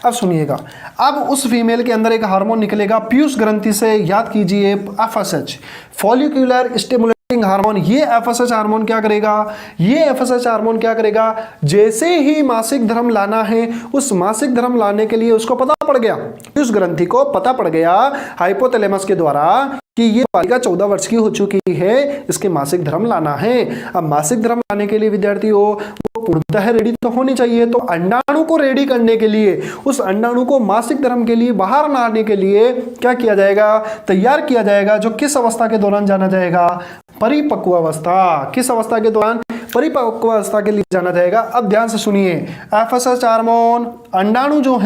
अब सुनिएगा, अब उस फीमेल के अंदर एक हार्मोन निकलेगा पीयूष ग्रंथि से। याद कीजिए, एफएसएच, फॉलिकुलर स्टिमुलेटिंग हार्मोन। ये एफएसएच हार्मोन क्या करेगा? ये एफएसएच हार्मोन क्या करेगा? जैसे ही मासिक धर्म लाना है, उस मासिक धर्म लाने के लिए उसको पता पड़ गया, पीयूष ग्रंथि को पता पड़ गया हाइपोथैलेमस के द्वारा कि ये बालिका 14 वर्ष की हो चुकी है, इसके मासिक धर्म लाना है। अब मासिक धर्म लाने के लिए विद्यार्थी वो पूर्णतः रेडी तो होनी चाहिए। तो अंडाणु को रेडी करने के लिए, उस अंडाणु को मासिक धर्म के लिए बाहर लाने के लिए क्या किया जाएगा? तैयार किया जाएगा, जो किस अवस्था के दौरान जाना जाएगा? परिपक्व अवस्था। किस अवस्था के दौरान? परिपक्व अवस्था के लिए जाना जाएगा। अब ध्यान से सुनिए, एफएसएच हार्मोन अंडाणु जो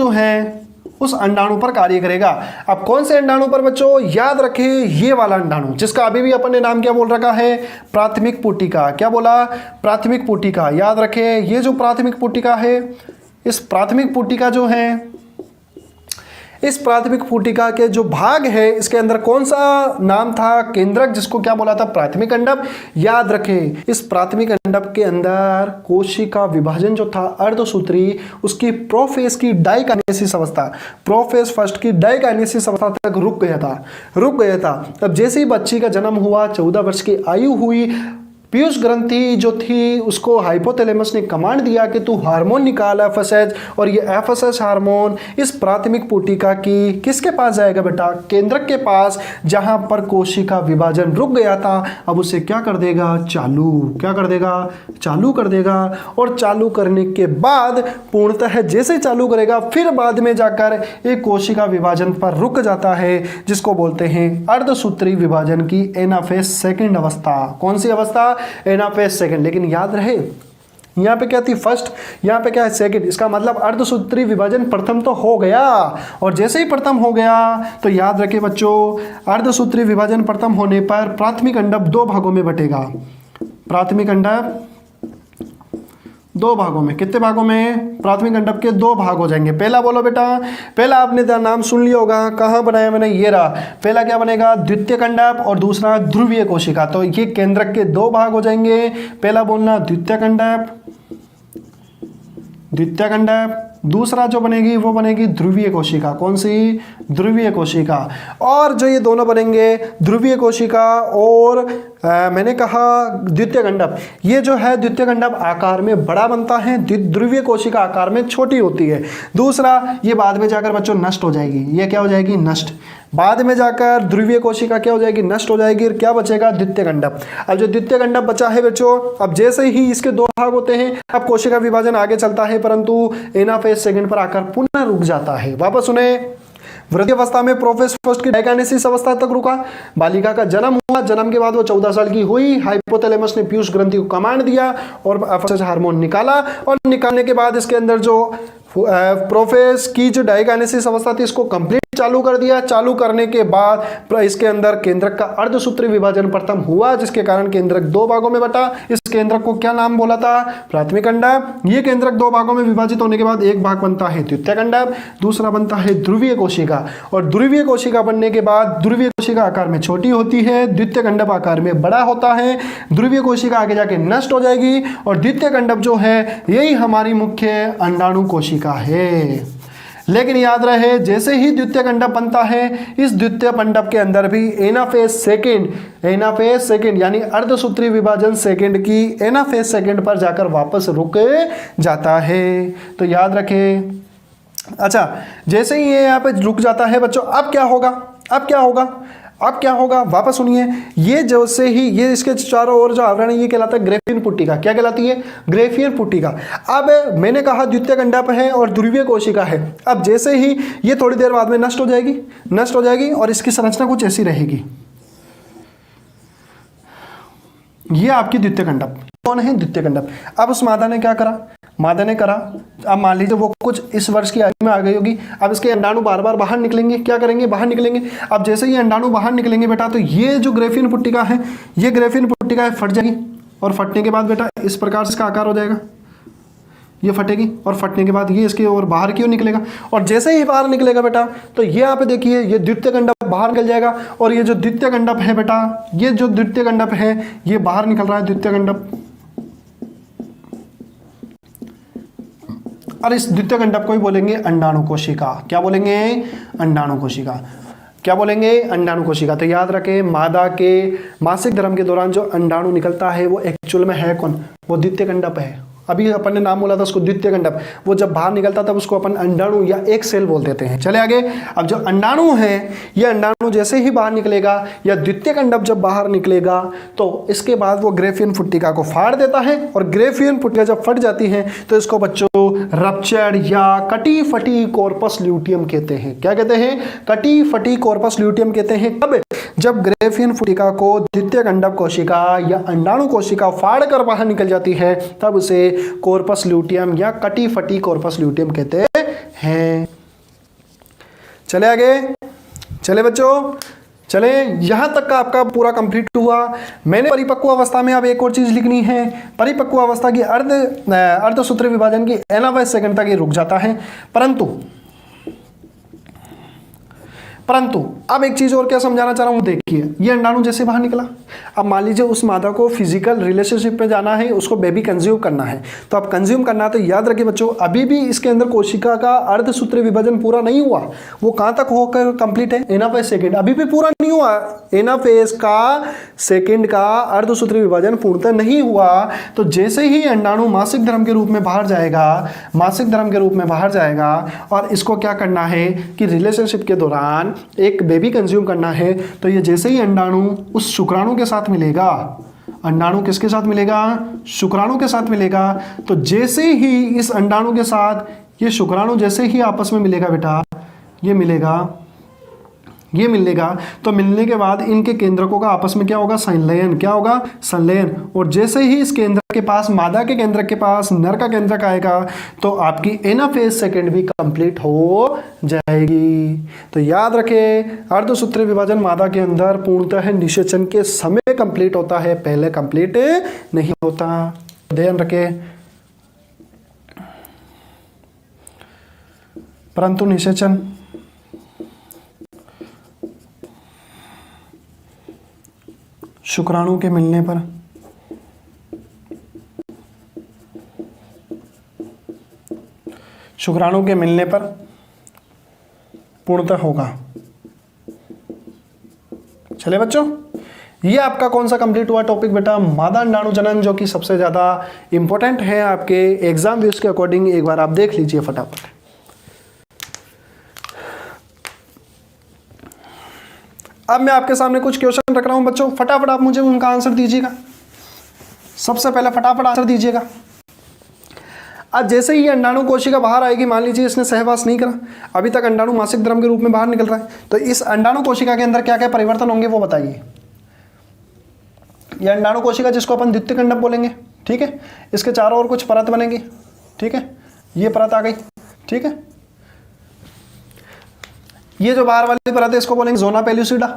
है उस अंडाणु पर कार्य करेगा। अब कौन से अंडाणु पर बच्चों? याद रखें, ये वाला अंडाणु, जिसका अभी भी अपन ने नाम क्या बोल रखा है? प्राथमिक पुटिका। क्या बोला? प्राथमिक पुटिका। याद रखें, ये जो प्राथमिक पुटिका है, इस प्राथमिक पुटिका जो है, इस प्राथमिक पुटिका के जो भाग है, इसके अंदर कौन सा नाम था? केंद्रक, जिसको क्या बोला था? प्राथमिक अंडक। याद रखें, इस प्राथमिक अंडक के अंदर कोशिका विभाजन जो था अर्धसूत्री, उसकी प्रोफेज की डाइकाइनेसिस अवस्था, प्रोफेज फर्स्ट की डाइकाइनेसिस अवस्था तक रुक गया था। अब जैसे ही बच्ची का जन्म हुआ, 14 वर्ष की आयु हुई, पीयूष ग्रंथि जो थी उसको हाइपोथैलेमस ने कमांड दिया कि तू हार्मोन निकाल एफएसएच, और ये एफएसएच हार्मोन इस प्राथमिक पुटिका की किसके पास जाएगा बेटा, केंद्रक के पास, जहां पर कोशिका विभाजन रुक गया था। अब उसे क्या कर देगा, चालू, क्या कर देगा, चालू कर देगा। और चालू करने के बाद पूर्णतः जैसे ही चालू करेगा फिर बाद में जाकर एक कोशिका विभाजन पर रुक जाता है, जिसको बोलते हैं अर्धसूत्री विभाजन की एनाफेज सेकंड अवस्था। कौन सी अवस्था, एनाफेज सेकंड। लेकिन याद रहे यहाँ पे क्या थी फर्स्ट, यहाँ पे क्या है सेकंड। इसका मतलब अर्धसूत्री विभाजन प्रथम तो हो गया, और जैसे ही प्रथम हो गया तो याद रखे बच्चों, अर्धसूत्री विभाजन प्रथम होने पर प्राथमिक अंडक 2 भागों में बटेगा। प्राथमिक अंडक 2 भागों में, कितने भागों में, प्राथमिक अंडक के 2 भाग हो जाएंगे। पहला बोलो बेटा, पहला आपने नाम सुन लिया होगा, कहाँ बनाया मैंने, ये रहा। पहला क्या बनेगा, द्वितीयक अंडक, और दूसरा ध्रुवीय कोशिका। तो ये केंद्रक के 2 भाग हो जाएंगे। पहला बोलना द्वितीयक अंडक, द्वितीयक अंडक, दूसरा जो बनेगी वो बनेगी ध्रुवीय कोशिका। कौन सी, ध्रुवीय कोशिका। और जो ये दोनों बनेंगे ध्रुवीय कोशिका और मैंने कहा द्वितीयक अंडक, ये जो है द्वितीयक अंडक आकार में बड़ा बनता है, ध्रुवीय कोशिका आकार में छोटी होती है। दूसरा, ये बाद में जाकर बच्चों नष्ट हो जाएगी। ये क्या हो जाएगी, नष्ट। बाद में जाकर ध्रुवीय कोशिका क्या हो जाएगी, नष्ट हो जाएगी। और क्या बचेगा, द्वितीयक अंडक। अब जो द्वितीयक अंडक बचा है बच्चों, अब जैसे ही इसके 2 भाग होते हैं, अब कोशिका विभाजन आगे चलता है, परंतु एनाफेज सेकंड पर आकर पुनः रुक जाता है। वापस सुने, वृद्धि अवस्था में प्रोफेज फर्स्ट की डायकाइनेसिस अवस्था तक रुका, बालिका का जन्म हुआ, जन्म के बाद वो 14 साल की हुई, हाइपोथैलेमस ने पीयूष ग्रंथि को कमांड दिया और एफएसएच हार्मोन निकाला, और निकालने के बाद इसके अंदर जो प्रोफेज की जो डायकाइनेसिस अवस्था थी इसको कंप्लीट चालू कर दिया। चालू करने के बाद इसके अंदर केंद्रक का अर्धसूत्री विभाजन प्रथम हुआ, जिसके कारण केंद्रक 2 भागों में बटा। इस केंद्रक को क्या नाम बोला था, प्राथमिक अंडक। ये केंद्रक 2 भागों में विभाजित होने के बाद एक भाग बनता है द्वितीयक अंडक, दूसरा बनता है ध्रुवीय कोशिका। और ध्रुवीय कोशिका बनने के बाद ध्रुवीय कोशिका आकार में छोटी होती है, द्वितीयक अंडक आकार में बड़ा होता है। ध्रुवीय कोशिका आगे जाके नष्ट हो जाएगी, और द्वितीयक अंडक जो है यही हमारी मुख्य अंडाणु कोशिका है। लेकिन याद रहे, जैसे ही द्वितीयक अंडक बनता है, इस द्वितीयक अंडक के अंदर भी एनाफेज सेकंड यानी अर्धसूत्री विभाजन सेकंड की एनाफेज सेकंड पर जाकर वापस रुक जाता है। तो याद रखें। अच्छा, जैसे ही ये यहाँ पे रुक जाता है बच्चों, अब क्या होगा, अब क्या होगा, अब क्या होगा, वापस सुनिए। ये जैसे ही ये इसके चारों ओर जो आवरण है ये कहलाता है ग्रेफियन पुट्टिका। क्या कहलाती है, ग्रेफियन पुट्टिका। अब मैंने कहा द्वितीयक अंडक है और ध्रुवीय कोशिका है। अब जैसे ही ये थोड़ी देर बाद में नष्ट हो जाएगी और इसकी संरचना कुछ ऐसी रहेगी। ये आपकी द्वितीयक अंडक। कौन है, द्वितीयक अंडक। अब उस मादा ने क्या करा, मादा ने करा, अब मान लीजिए वो कुछ इस वर्ष की आयु में आ गई होगी। अब इसके अंडाणु बार बार बाहर निकलेंगे, क्या करेंगे, बाहर निकलेंगे। अब जैसे ही अंडाणु बाहर निकलेंगे बेटा, तो ये जो ग्रेफियन पुट्टिका है, ये ग्रेफियन पुट्टिका है, फट जाएगी, और फटने के बाद बेटा इस प्रकार से इसका आकार हो जाएगा। ये फटेगी, और फटने के बाद ये इसके और बाहर क्यों निकलेगा, और जैसे ही बाहर निकलेगा बेटा, तो ये यहाँ पे देखिए ये द्वितीयक अंडक बाहर निकल जाएगा। और ये जो द्वितीयक अंडक है बेटा, ये जो द्वितीयक अंडक है ये बाहर निकल रहा है, द्वितीयक अंडक। और इस द्वितीयक अंडक को ही बोलेंगे अंडाणु कोशिका। क्या बोलेंगे, अंडाणु कोशिका। क्या बोलेंगे, अंडाणु कोशिका। तो याद रखें, मादा के मासिक धर्म के दौरान जो अंडाणु निकलता है वो एक्चुअल में है कौन, वो द्वितीयक अंडक है। अभी अपन ने नाम बोला था उसको द्वितीयक अंडक। वो जब बाहर निकलता तब उसको अपन अंडाणु या एक सेल बोल देते हैं। चले आगे। अब जो अंडाणु है, ये अंडाणु जैसे ही बाहर निकलेगा या द्वितीयक अंडक जब बाहर निकलेगा, तो इसके बाद वो ग्रेफियन पुट्टिका को फाड़ देता है। और ग्रेफियन पुट्टिका जब फट जाती है तो इसको बच्चों रप्चर्ड या कटी फटी कॉर्पस ल्यूटियम कहते हैं। क्या कहते हैं, कटी फटी कॉर्पस ल्यूटियम कहते हैं। कब, जब ग्रेफियन पुट्टिका को द्वितीयक अंडक कोशिका या अंडाणु कोशिका फाड़ कर बाहर निकल जाती है, तब उसे कॉर्पस ल्यूटियम या कटी फटी कॉर्पस ल्यूटियम कहते हैं। चले आगे, चले बच्चों, चले। यहां तक का आपका पूरा कंप्लीट हुआ। मैंने परिपक्व अवस्था में अब एक और चीज लिखनी है। परिपक्व अवस्था की अर्धसूत्री विभाजन की एनाफेज सेकंड तक ये रुक जाता है, परंतु परंतु अब एक चीज और क्या समझाना चाह रहा हूं, देखिए ये अंडाणु जैसे बाहर निकला, अब मान लीजिए उस मादा को फिजिकल रिलेशनशिप में जाना है, उसको बेबी कंज्यूम करना है, तो अब कंज्यूम करना है तो याद रखिए बच्चों, अभी भी इसके अंदर कोशिका का अर्धसूत्रीय विभाजन पूरा नहीं हुआ। वो कहां तक होकर कंप्लीट है, एनाफेज सेकेंड, अभी भी पूरा नहीं हुआ। एनाफेज का सेकेंड का अर्धसूत्रीय विभाजन पूर्णतः नहीं हुआ। तो जैसे ही अंडाणु मासिक धर्म के रूप में बाहर जाएगा, मासिक धर्म के रूप में बाहर जाएगा, और इसको क्या करना है कि रिलेशनशिप के दौरान एक बेबी कंज्यूम करना है, तो ये जैसे ही अंडाणु उस शुक्राणु के साथ मिलेगा, अंडाणु किसके साथ मिलेगा, शुक्राणु के साथ मिलेगा, तो जैसे ही इस अंडाणु के साथ ये शुक्राणु जैसे ही आपस में मिलेगा बेटा, ये मिलेगा, ये मिलेगा, तो मिलने के बाद इनके केंद्रकों का आपस में क्या होगा, संलयन, क्या होगा, संलयन। और जैसे ही इस केंद्र के पास, मादा के केंद्र के पास नर का केंद्रक आएगा, तो आपकी एनाफेज सेकेंड भी कंप्लीट हो जाएगी। तो याद रखें, अर्धसूत्रीय विभाजन मादा के अंदर पूर्णतः निषेचन के समय कंप्लीट होता है, पहले कंप्लीट नहीं होता, ध्यान रखें। परंतु निषेचन शुक्राणु के मिलने पर पूर्णतः होगा। चले बच्चों, ये आपका कौन सा कंप्लीट हुआ टॉपिक बेटा, मादा अंडाणु जनन, जो कि सबसे ज्यादा इंपॉर्टेंट है आपके एग्जाम व्यूज के अकॉर्डिंग। एक बार आप देख लीजिए फटाफट। अब मैं आपके सामने कुछ क्वेश्चन रख रहा हूं बच्चों, फटाफट आप मुझे उनका आंसर दीजिएगा। सबसे पहले फटाफट आंसर दीजिएगा। आज जैसे ही अंडाणु कोशिका बाहर आएगी, मान लीजिए इसने सहवास नहीं करा, अभी तक अंडाणु मासिक धर्म के रूप में बाहर निकल रहा है, तो इस अंडाणु कोशिका के अंदर क्या क्या परिवर्तन होंगे वो बताइए। यह अंडाणु कोशिका जिसको अपन द्वितीय कंडक बोलेंगे, ठीक है, इसके चारों ओर कुछ परत बनेंगी, ठीक है, ये परत आ गई, ठीक है। ये जो बाहर वाली परत है इसको बोलेंगे जोना पेल्यूसिडा,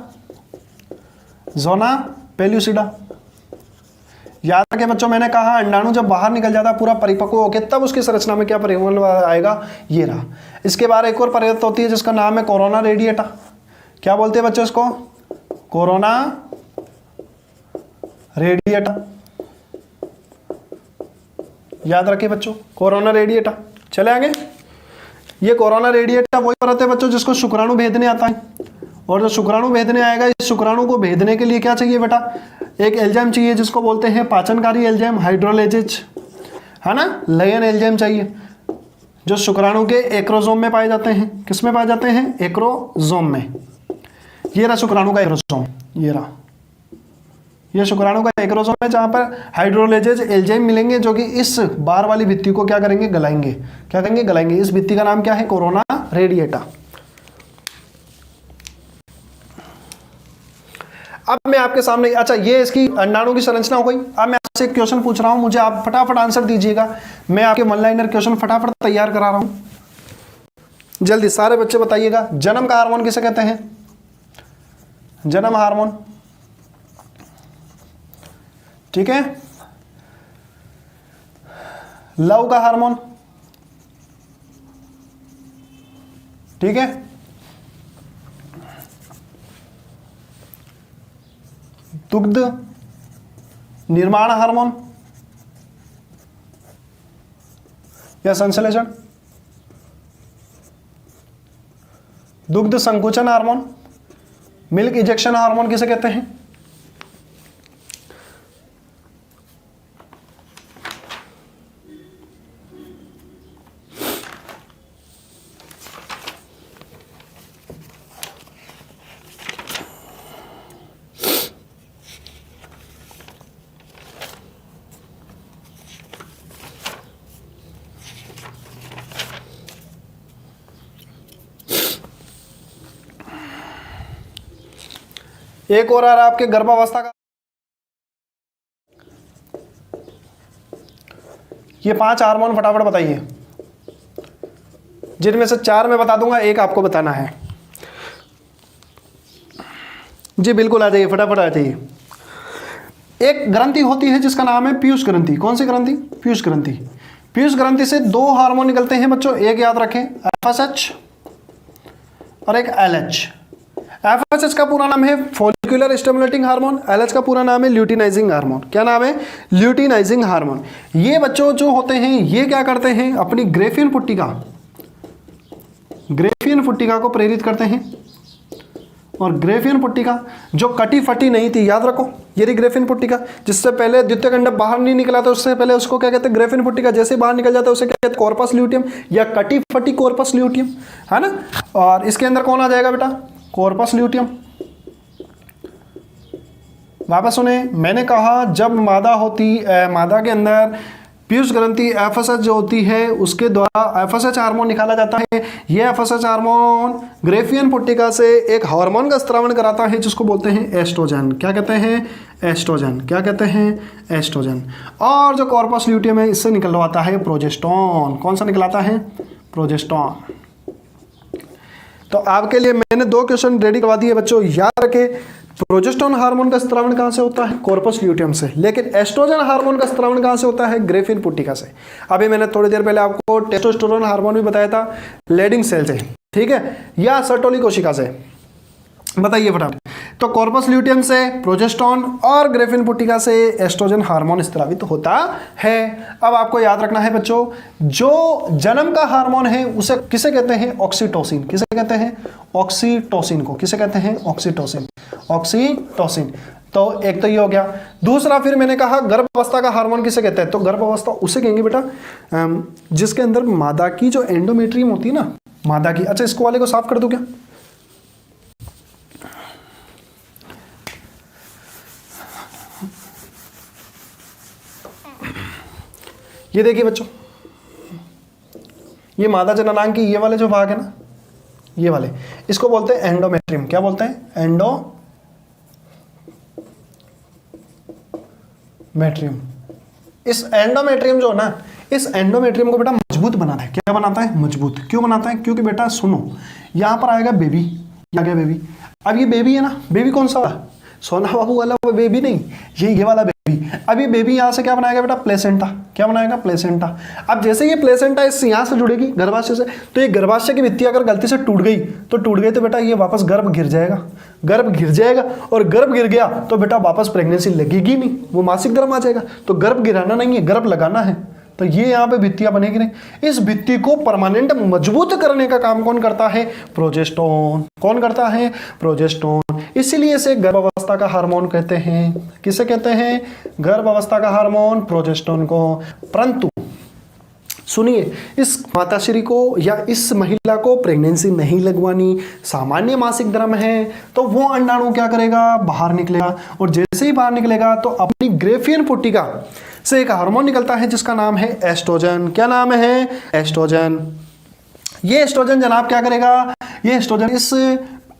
जोना पेल्यूसिडा। याद रखें बच्चों, मैंने कहा अंडाणु जब बाहर निकल जाता है पूरा परिपक्व होकर, तब उसकी संरचना में क्या परिवर्तन आएगा, ये रहा। इसके बाद एक और परत होती है जिसका नाम है कोरोना रेडिएटा। क्या बोलते हैं बच्चों इसको, कोरोना रेडिएटा। याद रखिए बच्चों, कोरोना रेडिएटा। चले आगे। ये कोरोना रेडिएटा वही परत है बच्चों जिसको शुक्राणु भेदने आता है, और जो शुक्राणु भेदने आएगा, इस शुक्राणु को भेदने के लिए क्या चाहिए बेटा, एक एंजाइम चाहिए जिसको बोलते हैं पाचनकारी एंजाइम, हाइड्रोलाइजेज, है ना, लयन एंजाइम चाहिए, जो शुक्राणु के एक्रोसोम में पाए जाते हैं। किस में पाए जाते हैं, एक्रोसोम में। ये रहा शुक्राणु का एक्रोसोम, ये रहा, ये शुक्राणु का एक्रोसोम है जहां पर हाइड्रोलाइजेज एंजाइम मिलेंगे, जो कि इस बाहर वाली भित्ति को क्या करेंगे, गलाएंगे। क्या करेंगे, गलाएंगे। इस भित्ति का नाम क्या है, कोरोना रेडिएटा। अब मैं आपके सामने, अच्छा ये इसकी अंडाणु की संरचना हो गई। अब मैं आपसे एक क्वेश्चन पूछ रहा हूं, मुझे आप फटाफट आंसर दीजिएगा। मैं आपके वन लाइनर क्वेश्चन फटाफट तैयार करा रहा हूं, जल्दी सारे बच्चे बताइएगा। जन्म का हार्मोन किसे कहते हैं, जन्म हार्मोन, ठीक है। लव का हार्मोन, ठीक है। दुग्ध निर्माण हार्मोन या संश्लेषण, दुग्ध संकुचन हार्मोन, मिल्क इजेक्शन हार्मोन किसे कहते हैं। एक और आ रहा आपके गर्भावस्था का, ये 5 हार्मोन फटाफट बताइए, जिनमें से 4 मैं बता दूंगा, एक आपको बताना है। जी बिल्कुल, आ जाइए, फटाफट आ जाइए। एक ग्रंथि होती है जिसका नाम है पीयूष ग्रंथि। कौन सी ग्रंथि, पीयूष ग्रंथि। पीयूष ग्रंथि से 2 हार्मोन निकलते हैं बच्चों, एक याद रखें FSH और एक LH। एफएसएच का पूरा नाम है फॉलिकुलर स्टिमुलेटिंग हार्मोन, एलएच का पूरा नाम है ल्यूटिनाइजिंग हार्मोन। क्या नाम है? Luteinizing hormone. ये बच्चों जो होते हैं ये क्या करते हैं? अपनी ग्रेफियन पुट्टिका को प्रेरित करते हैं। और ग्रेफियन पुट्टिका जो कटी फटी नहीं थी, याद रखो, ये रही ग्रेफियन पुट्टिका, जिससे पहले द्वितीय कंडक बाहर नहीं निकला था, उससे पहले उसको क्या कहते हैं? ग्रेफियन पुट्टिका। जैसे बाहर निकल जाता है उसे क्या कहते हैं? कॉर्पस ल्यूटियम या कटी फटी कॉर्पस ल्यूटियम, है ना। और इसके अंदर कौन आ जाएगा बेटा? Corpus luteum. वापस सुने, मैंने कहा जब मादा के अंदर पीयूष ग्रंथि एफएसएच जो होती है उसके द्वारा एफएसएच हार्मोन निकाला जाता है। यह एफएसएच हार्मोन ग्रेफियन पुट्टिका से एक हार्मोन का स्रावण कराता है जिसको बोलते हैं एस्ट्रोजन। क्या कहते हैं? एस्ट्रोजन। क्या कहते हैं? एस्ट्रोजन। और जो कॉर्पस ल्यूटियम है इससे निकलवाता है प्रोजेस्टेरॉन। कौन सा निकलाता है? प्रोजेस्टेरॉन। तो आपके लिए मैंने 2 क्वेश्चन रेडी करवा दिए बच्चों, याद रखे। प्रोजेस्टेरॉन हार्मोन का स्रावण कहां से होता है? कॉर्पस ल्यूटियम से। लेकिन एस्ट्रोजन हार्मोन का स्रावण कहां से होता है? ग्रेफियन पुट्टिका से। अभी मैंने थोड़ी देर पहले आपको टेस्टोस्टेरोन हार्मोन भी बताया था लेडिंग सेल से, ठीक है, या सर्टोली कोशिका से। बताइए फटाफट। तो कॉर्पस ल्यूटियम से प्रोजेस्टेरॉन और ग्रेफियन पुट्टिका से एस्ट्रोजन हार्मोन स्रावित होता है। अब आपको याद रखना है बच्चों, जो जन्म का हार्मोन है उसे किसे कहते हैं? ऑक्सीटोसिन। किसे कहते हैं? ऑक्सीटोसिन को। किसे कहते हैं? ऑक्सीटोसिन। ऑक्सीटोसिन। तो एक तो ये हो गया। दूसरा फिर मैंने कहा गर्भावस्था का हार्मोन किसे कहते हैं? तो गर्भावस्था उसे कहेंगे बेटा जिसके अंदर मादा की जो एंडोमेट्रियम होती है ना, मादा की। अच्छा, इसको वाले को साफ कर दूं क्या? ये देखिए बच्चों, ये मादा जननांग की ये वाले जो भाग है ना, ये वाले, इसको बोलते हैं एंडोमेट्रियम। क्या बोलते हैं? एंडोमेट्रियम। इस एंडोमेट्रियम जो है ना, इस एंडोमेट्रियम को बेटा मजबूत बनाता है। क्या बनाता है? मजबूत। क्यों बनाता है? क्योंकि बेटा सुनो, यहां पर आएगा बेबी। आ गया बेबी। अब ये बेबी है ना, बेबी कौन सा वाला? सोना बाबू वाला बेबी नहीं, ये वाला बेबी। अब ये बेबी यहाँ से क्या बनाएगा बेटा? प्लेसेंटा। क्या बनाएगा? प्लेसेंटा। अब जैसे ये प्लेसेंटा इस यहाँ से जुड़ेगी गर्भाशय से, तो ये गर्भाशय की भित्ति अगर गलती से टूट गई तो बेटा ये वापस गर्भ गिर जाएगा। गर्भ गिर जाएगा, और गर्भ गिर गया तो बेटा वापस प्रेगनेंसी लगेगी नहीं, वो मासिक धर्म आ जाएगा। तो गर्भ गिराना नहीं है, गर्भ लगाना है। तो ये यहाँ पे भित्तियां बनेगी नहीं। इस भित्ति को परमानेंट मजबूत करने का काम कौन करता है? प्रोजेस्टेरॉन। कौन करता है? प्रोजेस्टेरॉन। इसीलिए इसे गर्भावस्था का हार्मोन कहते हैं। किसे कहते हैं? गर्भावस्था का हार्मोन प्रोजेस्टेरॉन को। परंतु सुनिए, इस माताश्री को या इस महिला को प्रेगनेंसी नहीं लगवानी, सामान्य मासिक धर्म है, तो वो अंडाणु क्या करेगा? बाहर निकलेगा। और जैसे ही बाहर निकलेगा तो अपनी ग्रेफियन पुट्टिका से एक हार्मोन निकलता है जिसका नाम है एस्ट्रोजन। क्या नाम है? एस्ट्रोजन। ये एस्ट्रोजन जनाब क्या करेगा? ये एस्ट्रोजन इस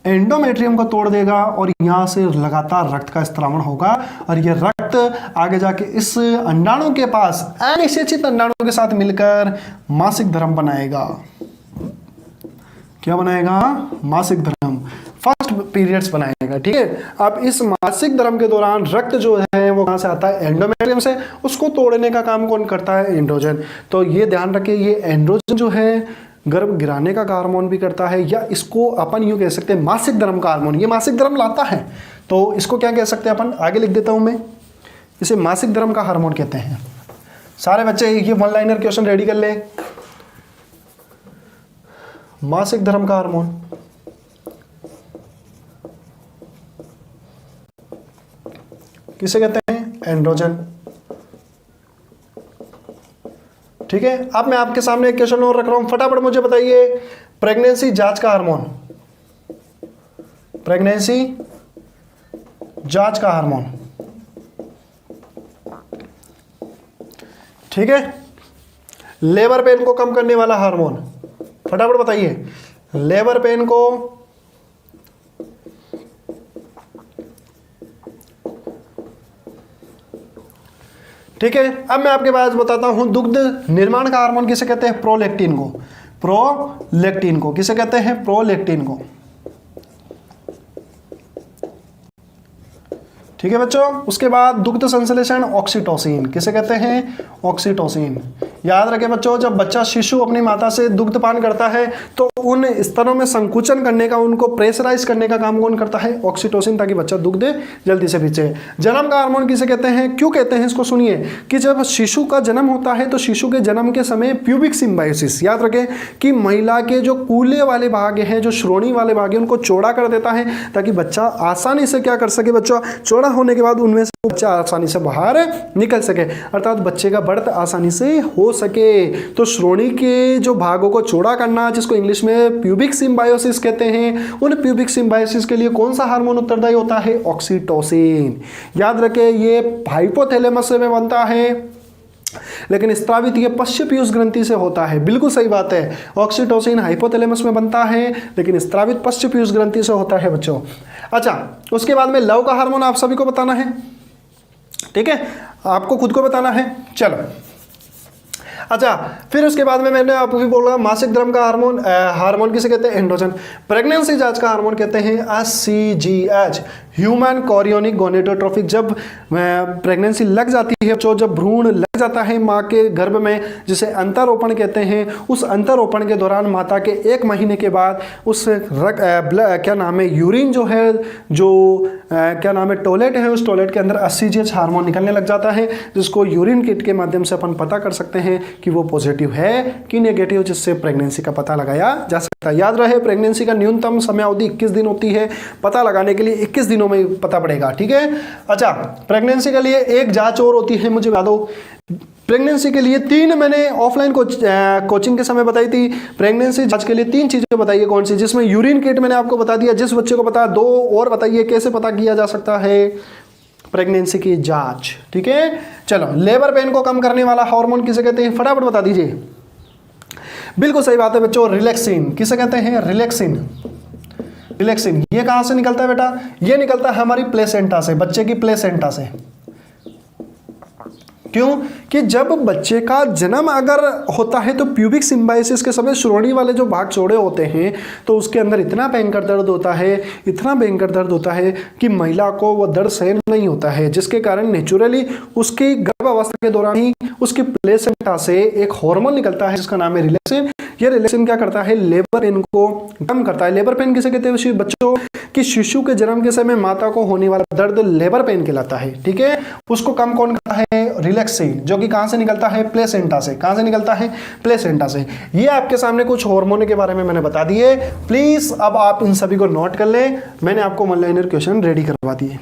एंडोमेट्रियम को तोड़ देगा और यहां से लगातार रक्त का स्त्रावण होगा, और ये रक्त आगे जाके इस अंडाणु के पास अनिषेचित अंडाणु के साथ मिलकर मासिक धर्म बनाएगा। क्या बनाएगा? मासिक धर्म, फर्स्ट पीरियड्स बनाएगा। ठीक है। अब इस मासिक धर्म के दौरान रक्त जो है वो कहां से आता है? एंडोमेट्रियम से। उसको तोड़ने का काम कौन करता है? एंड्रोजन। तो ये ध्यान रखिए, ये एंड्रोजन जो है गर्भ गिराने का हार्मोन भी करता है, या इसको अपन यूं कह सकते हैं मासिक धर्म का हार्मोन। ये मासिक धर्म लाता है, तो इसको क्या कह सकते हैं अपन? आगे लिख देता हूं मैं, इसे मासिक धर्म का हार्मोन कहते हैं। सारे बच्चे ये वन लाइनर क्वेश्चन रेडी कर ले। मासिक धर्म का हार्मोन किसे कहते हैं? एंड्रोजन। ठीक है। अब मैं आपके सामने एक क्वेश्चन और रख रहा हूं, फटाफट मुझे बताइए, प्रेगनेंसी जांच का हार्मोन, प्रेगनेंसी जांच का हार्मोन। ठीक है। लेबर पेन को कम करने वाला हार्मोन, फटाफट बताइए। लेबर पेन को ठीक है। अब मैं आपके पास बताता हूं, दुग्ध निर्माण का हार्मोन किसे कहते हैं? प्रोलैक्टिन को। प्रोलैक्टिन को किसे कहते हैं? प्रोलैक्टिन को। ठीक ठीक है बच्चों। उसके बाद दुग्ध संश्लेषण ऑक्सीटोसिन, किसे कहते हैं? ऑक्सीटोसिन। याद रखें बच्चों, जब बच्चा शिशु अपनी माता से दुग्ध पान करता है तो उन स्तरों में संकुचन करने का, उनको प्रेशराइज करने का काम कौन करता है? ऑक्सीटोसिन, ताकि बच्चा दुग्ध जल्दी से पीछे। जन्म का हार्मोन किसे कहते हैं? क्यों कहते हैं इसको सुनिए, कि जब शिशु का जन्म होता है तो शिशु के जन्म के समय प्यूबिक सिम्बायोसिस, याद रखें कि महिला के जो कूल्हे वाले भाग हैं, जो श्रोणी वाले भाग हैं, उनको चौड़ा कर देता है ताकि बच्चा आसानी से क्या कर सके, बच्चा चौड़ा होने के बाद उनमें से बच्चा आसानी से बाहर निकल सके, अर्थात बच्चे का बर्थ आसानी से हो सके। तो श्रोणी के जो भागों को चौड़ा करना, जिसको इंग्लिश में प्यूबिक सिम्बायोसिस कहते हैं, उन प्यूबिक सिम्बायोसिस के लिए कौन सा हार्मोन उत्तरदायी होता है? ऑक्सीटोसिन। याद रखें ये हाइपोथैलेमस में बनता है, लेकिन स्त्रावित ये पश्च पीयूष ग्रंथि से होता है। बिल्कुल सही बात है, ऑक्सीटोसिन हाइपोथैलेमस में बनता है, लेकिन स्त्रावित पश्च पीयूष ग्रंथि से होता है बच्चों। अच्छा, उसके बाद में लव का हार्मोन आप सभी को बताना है, ठीक है, आपको खुद को बताना है। चलो, अच्छा, फिर उसके बाद में मैंने आपको भी बोला मासिक धर्म का हार्मोन किसे कहते हैं? एंड्रोजन। प्रेगनेंसी जांच का हार्मोन कहते हैं HCGH, ह्यूमन कोरियोनिक गोनेडोट्रोपिक। जब प्रेगनेंसी लग जाती है, जब भ्रूण लग जाता है माँ के गर्भ में, जिसे अंतरोपण कहते हैं, उस अंतरोपण के दौरान माता के 1 महीने के बाद उस क्या नाम है, यूरिन जो है, क्या नाम है, टॉयलेट है, उस टॉयलेट के अंदर HCGH हार्मोन निकलने लग जाता है, जिसको यूरिन किट के माध्यम से अपन पता कर सकते हैं कि वो पॉजिटिव है कि नेगेटिव, जिससे प्रेगनेंसी का पता लगाया जा सकता है। याद रहे, प्रेगनेंसी का न्यूनतम समय अवधि 21 दिन होती है, पता लगाने के लिए 21 दिनों में पता पड़ेगा, ठीक है। अच्छा, प्रेगनेंसी के लिए एक जांच और होती है, मुझे बता दो। प्रेगनेंसी के लिए 3 मैंने ऑफलाइन कोचिंग के समय बताई थी। प्रेगनेंसी जांच के लिए 3 चीजें बताइए कौन सी, जिसमें यूरिन किट मैंने आपको बता दिया, जिस बच्चे को पता, 2 और बताइए कैसे पता किया जा सकता है प्रेगनेंसी की जांच, ठीक है। चलो, लेबर पेन को कम करने वाला हार्मोन किसे कहते हैं? फटाफट बता दीजिए। बिल्कुल सही बात है बच्चों, रिलैक्सिन। किसे कहते हैं? रिलैक्सिन। रिलैक्सिन ये कहां से निकलता है बेटा? ये निकलता है हमारी प्लेसेंटा से, बच्चे की प्लेसेंटा से। क्यों? कि जब बच्चे का जन्म अगर होता है तो प्यूबिक सिम्बायोसिस के समय श्रोणी वाले जो भाग चौड़े होते हैं, तो उसके अंदर इतना भयंकर दर्द होता है, इतना भयंकर दर्द होता है कि महिला को वो दर्द सहन नहीं होता है, जिसके कारण नेचुरली उसकी गर्भावस्था के दौरान ही उसकी प्लेसेंटा से एक हार्मोन निकलता है जिसका नाम है रिलैक्सिन। ये रिलैक्सिन क्या करता है? लेबर पेन को कम करता है। लेबर पेन किसे कहते हैं बच्चों? कि शिशु के जन्म के समय माता को होने वाला दर्द लेबर पेन कहलाता है, ठीक है। उसको कम कौन करता है? रिलैक्सिन, जो कि कहां से निकलता है? प्लेसेंटा से। कहां से निकलता है? प्लेसेंटा से। ये आपके सामने कुछ हार्मोन के बारे में मैंने बता दिए। प्लीज अब आप इन सभी को नोट कर लें, मैंने आपको वन लाइनर क्वेश्चन रेडी करवा दिए।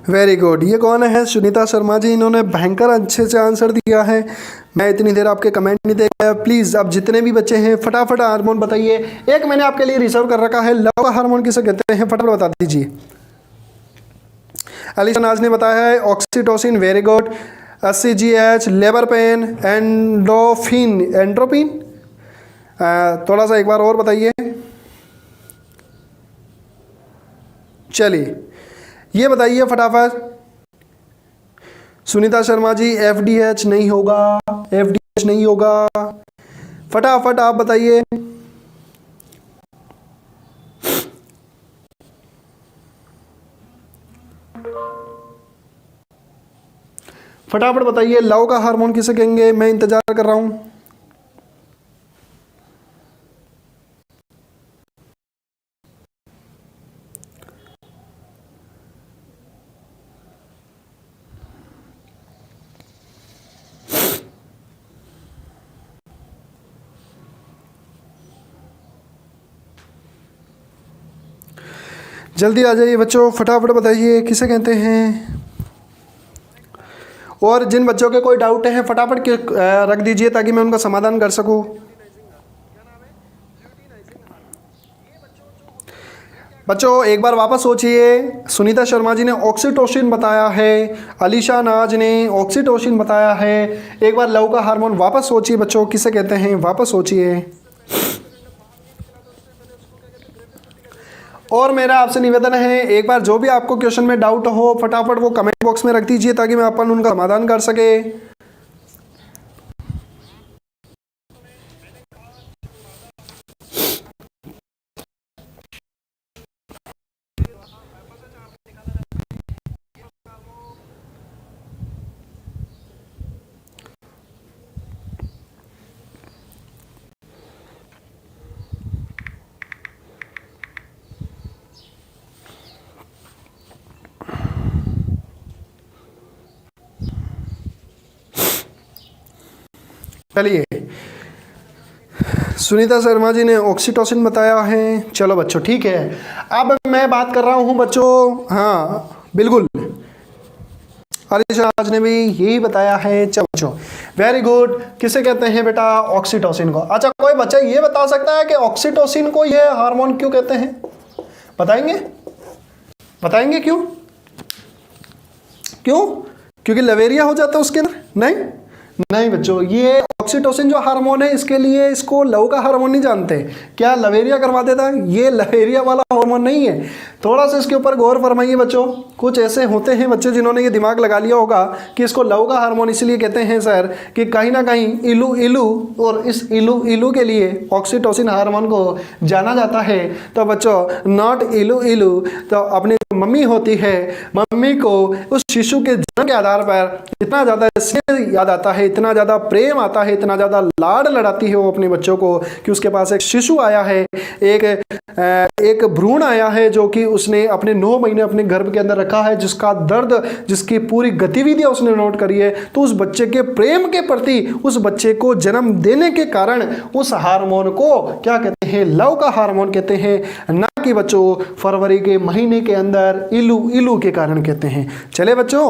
Very good. ये कौन है? सुनीता शर्मा जी। इन्होंने भयंकर अच्छे से आंसर दिया है। मैं इतनी देर आपके कमेंट नहीं देखा। प्लीज़ अब जितने भी बच्चे हैं फटाफट हार्मोन बताइए। एक मैंने आपके लिए रिजर्व कर रखा है, लव का हार्मोन किसे कहते हैं? फटाफट बता दीजिए। अलीशा नाज ने बताया है oxytocin, very good. HCGH, labour pain, endorphin. थोड़ा सा एक बार और बताइए। चलिए ये बताइए फटाफट। सुनीता शर्मा जी, FDH नहीं होगा, FDH नहीं होगा। फटाफट आप बताइए। फटाफट बताइए, लव का हार्मोन किसे कहेंगे? मैं इंतजार कर रहा हूं। जल्दी आ जाइए बच्चों, फटाफट बताइए किसे कहते हैं। और जिन बच्चों के कोई डाउट है फटाफट रख दीजिए ताकि मैं उनका समाधान कर सकूं। बच्चों एक बार वापस सोचिए, सुनीता शर्मा जी ने ऑक्सीटोसिन बताया है, अलीशा नाज ने ऑक्सीटोसिन बताया है। एक बार लव का हार्मोन वापस सोचिए बच्चों, किसे कहते हैं, वापस सोचिए। और मेरा आपसे निवेदन है, एक बार जो भी आपको क्वेश्चन में डाउट हो फटाफट वो कमेंट बॉक्स में रख दीजिए ताकि मैं अपन उनका समाधान कर सके। चलिए, सुनीता शर्मा जी ने ऑक्सीटोसिन बताया है। चलो बच्चों ठीक है, अब मैं बात कर रहा हूँ बच्चों, हाँ बिल्कुल, अलीशा नाज ने भी यही बताया है। चलो बच्चों वेरी गुड, किसे कहते हैं बेटा, ऑक्सीटोसिन को। अच्छा कोई बच्चा ये बता सकता है कि ऑक्सीटोसिन को ये हार्मोन क्यों कहते हैं, बताएंगे, बताएंगे क्यों, क्यों, क्योंकि लवेरिया हो जाता है उसके अंदर? नहीं नहीं बच्चों, ये ऑक्सीटोसिन जो हार्मोन है इसके लिए इसको लव का हार्मोन नहीं जानते, क्या लवेरिया करवा देता है? ये लवेरिया वाला हार्मोन नहीं है। थोड़ा सा इसके ऊपर गौर फरमाइए बच्चों, कुछ ऐसे होते हैं बच्चे जिन्होंने ये दिमाग लगा लिया होगा कि इसको लव का हार्मोन इसलिए कहते हैं सर कि कहीं ना कहीं इलू इलू, और इस इलू इलू के लिए ऑक्सीटोसिन हार्मोन को जाना जाता है। तो बच्चों नॉट इलू इलू, तो अपनी मम्मी होती है, मम्मी को उस शिशु के जन्म के आधार पर इतना ज़्यादा स्नेह याद आता है, इतना ज़्यादा प्रेम आता है, इतना ज़्यादा लाड लड़ाती है वो अपने बच्चों को कि उसके पास एक शिशु आया है, एक भ्रूण आया है जो कि उसने अपने 9 महीने अपने गर्भ के अंदर रखा है, जिसका दर्द, जिसकी पूरी गतिविधियां उसने नोट करी है। तो उस बच्चे के प्रेम के प्रति, उस बच्चे को जन्म देने के कारण उस हार्मोन को क्या कहते हैं, लव का हार्मोन कहते हैं, ना कि बच्चों फरवरी के महीने के अंदर इलू इलू के कारण कहते हैं। चले बच्चों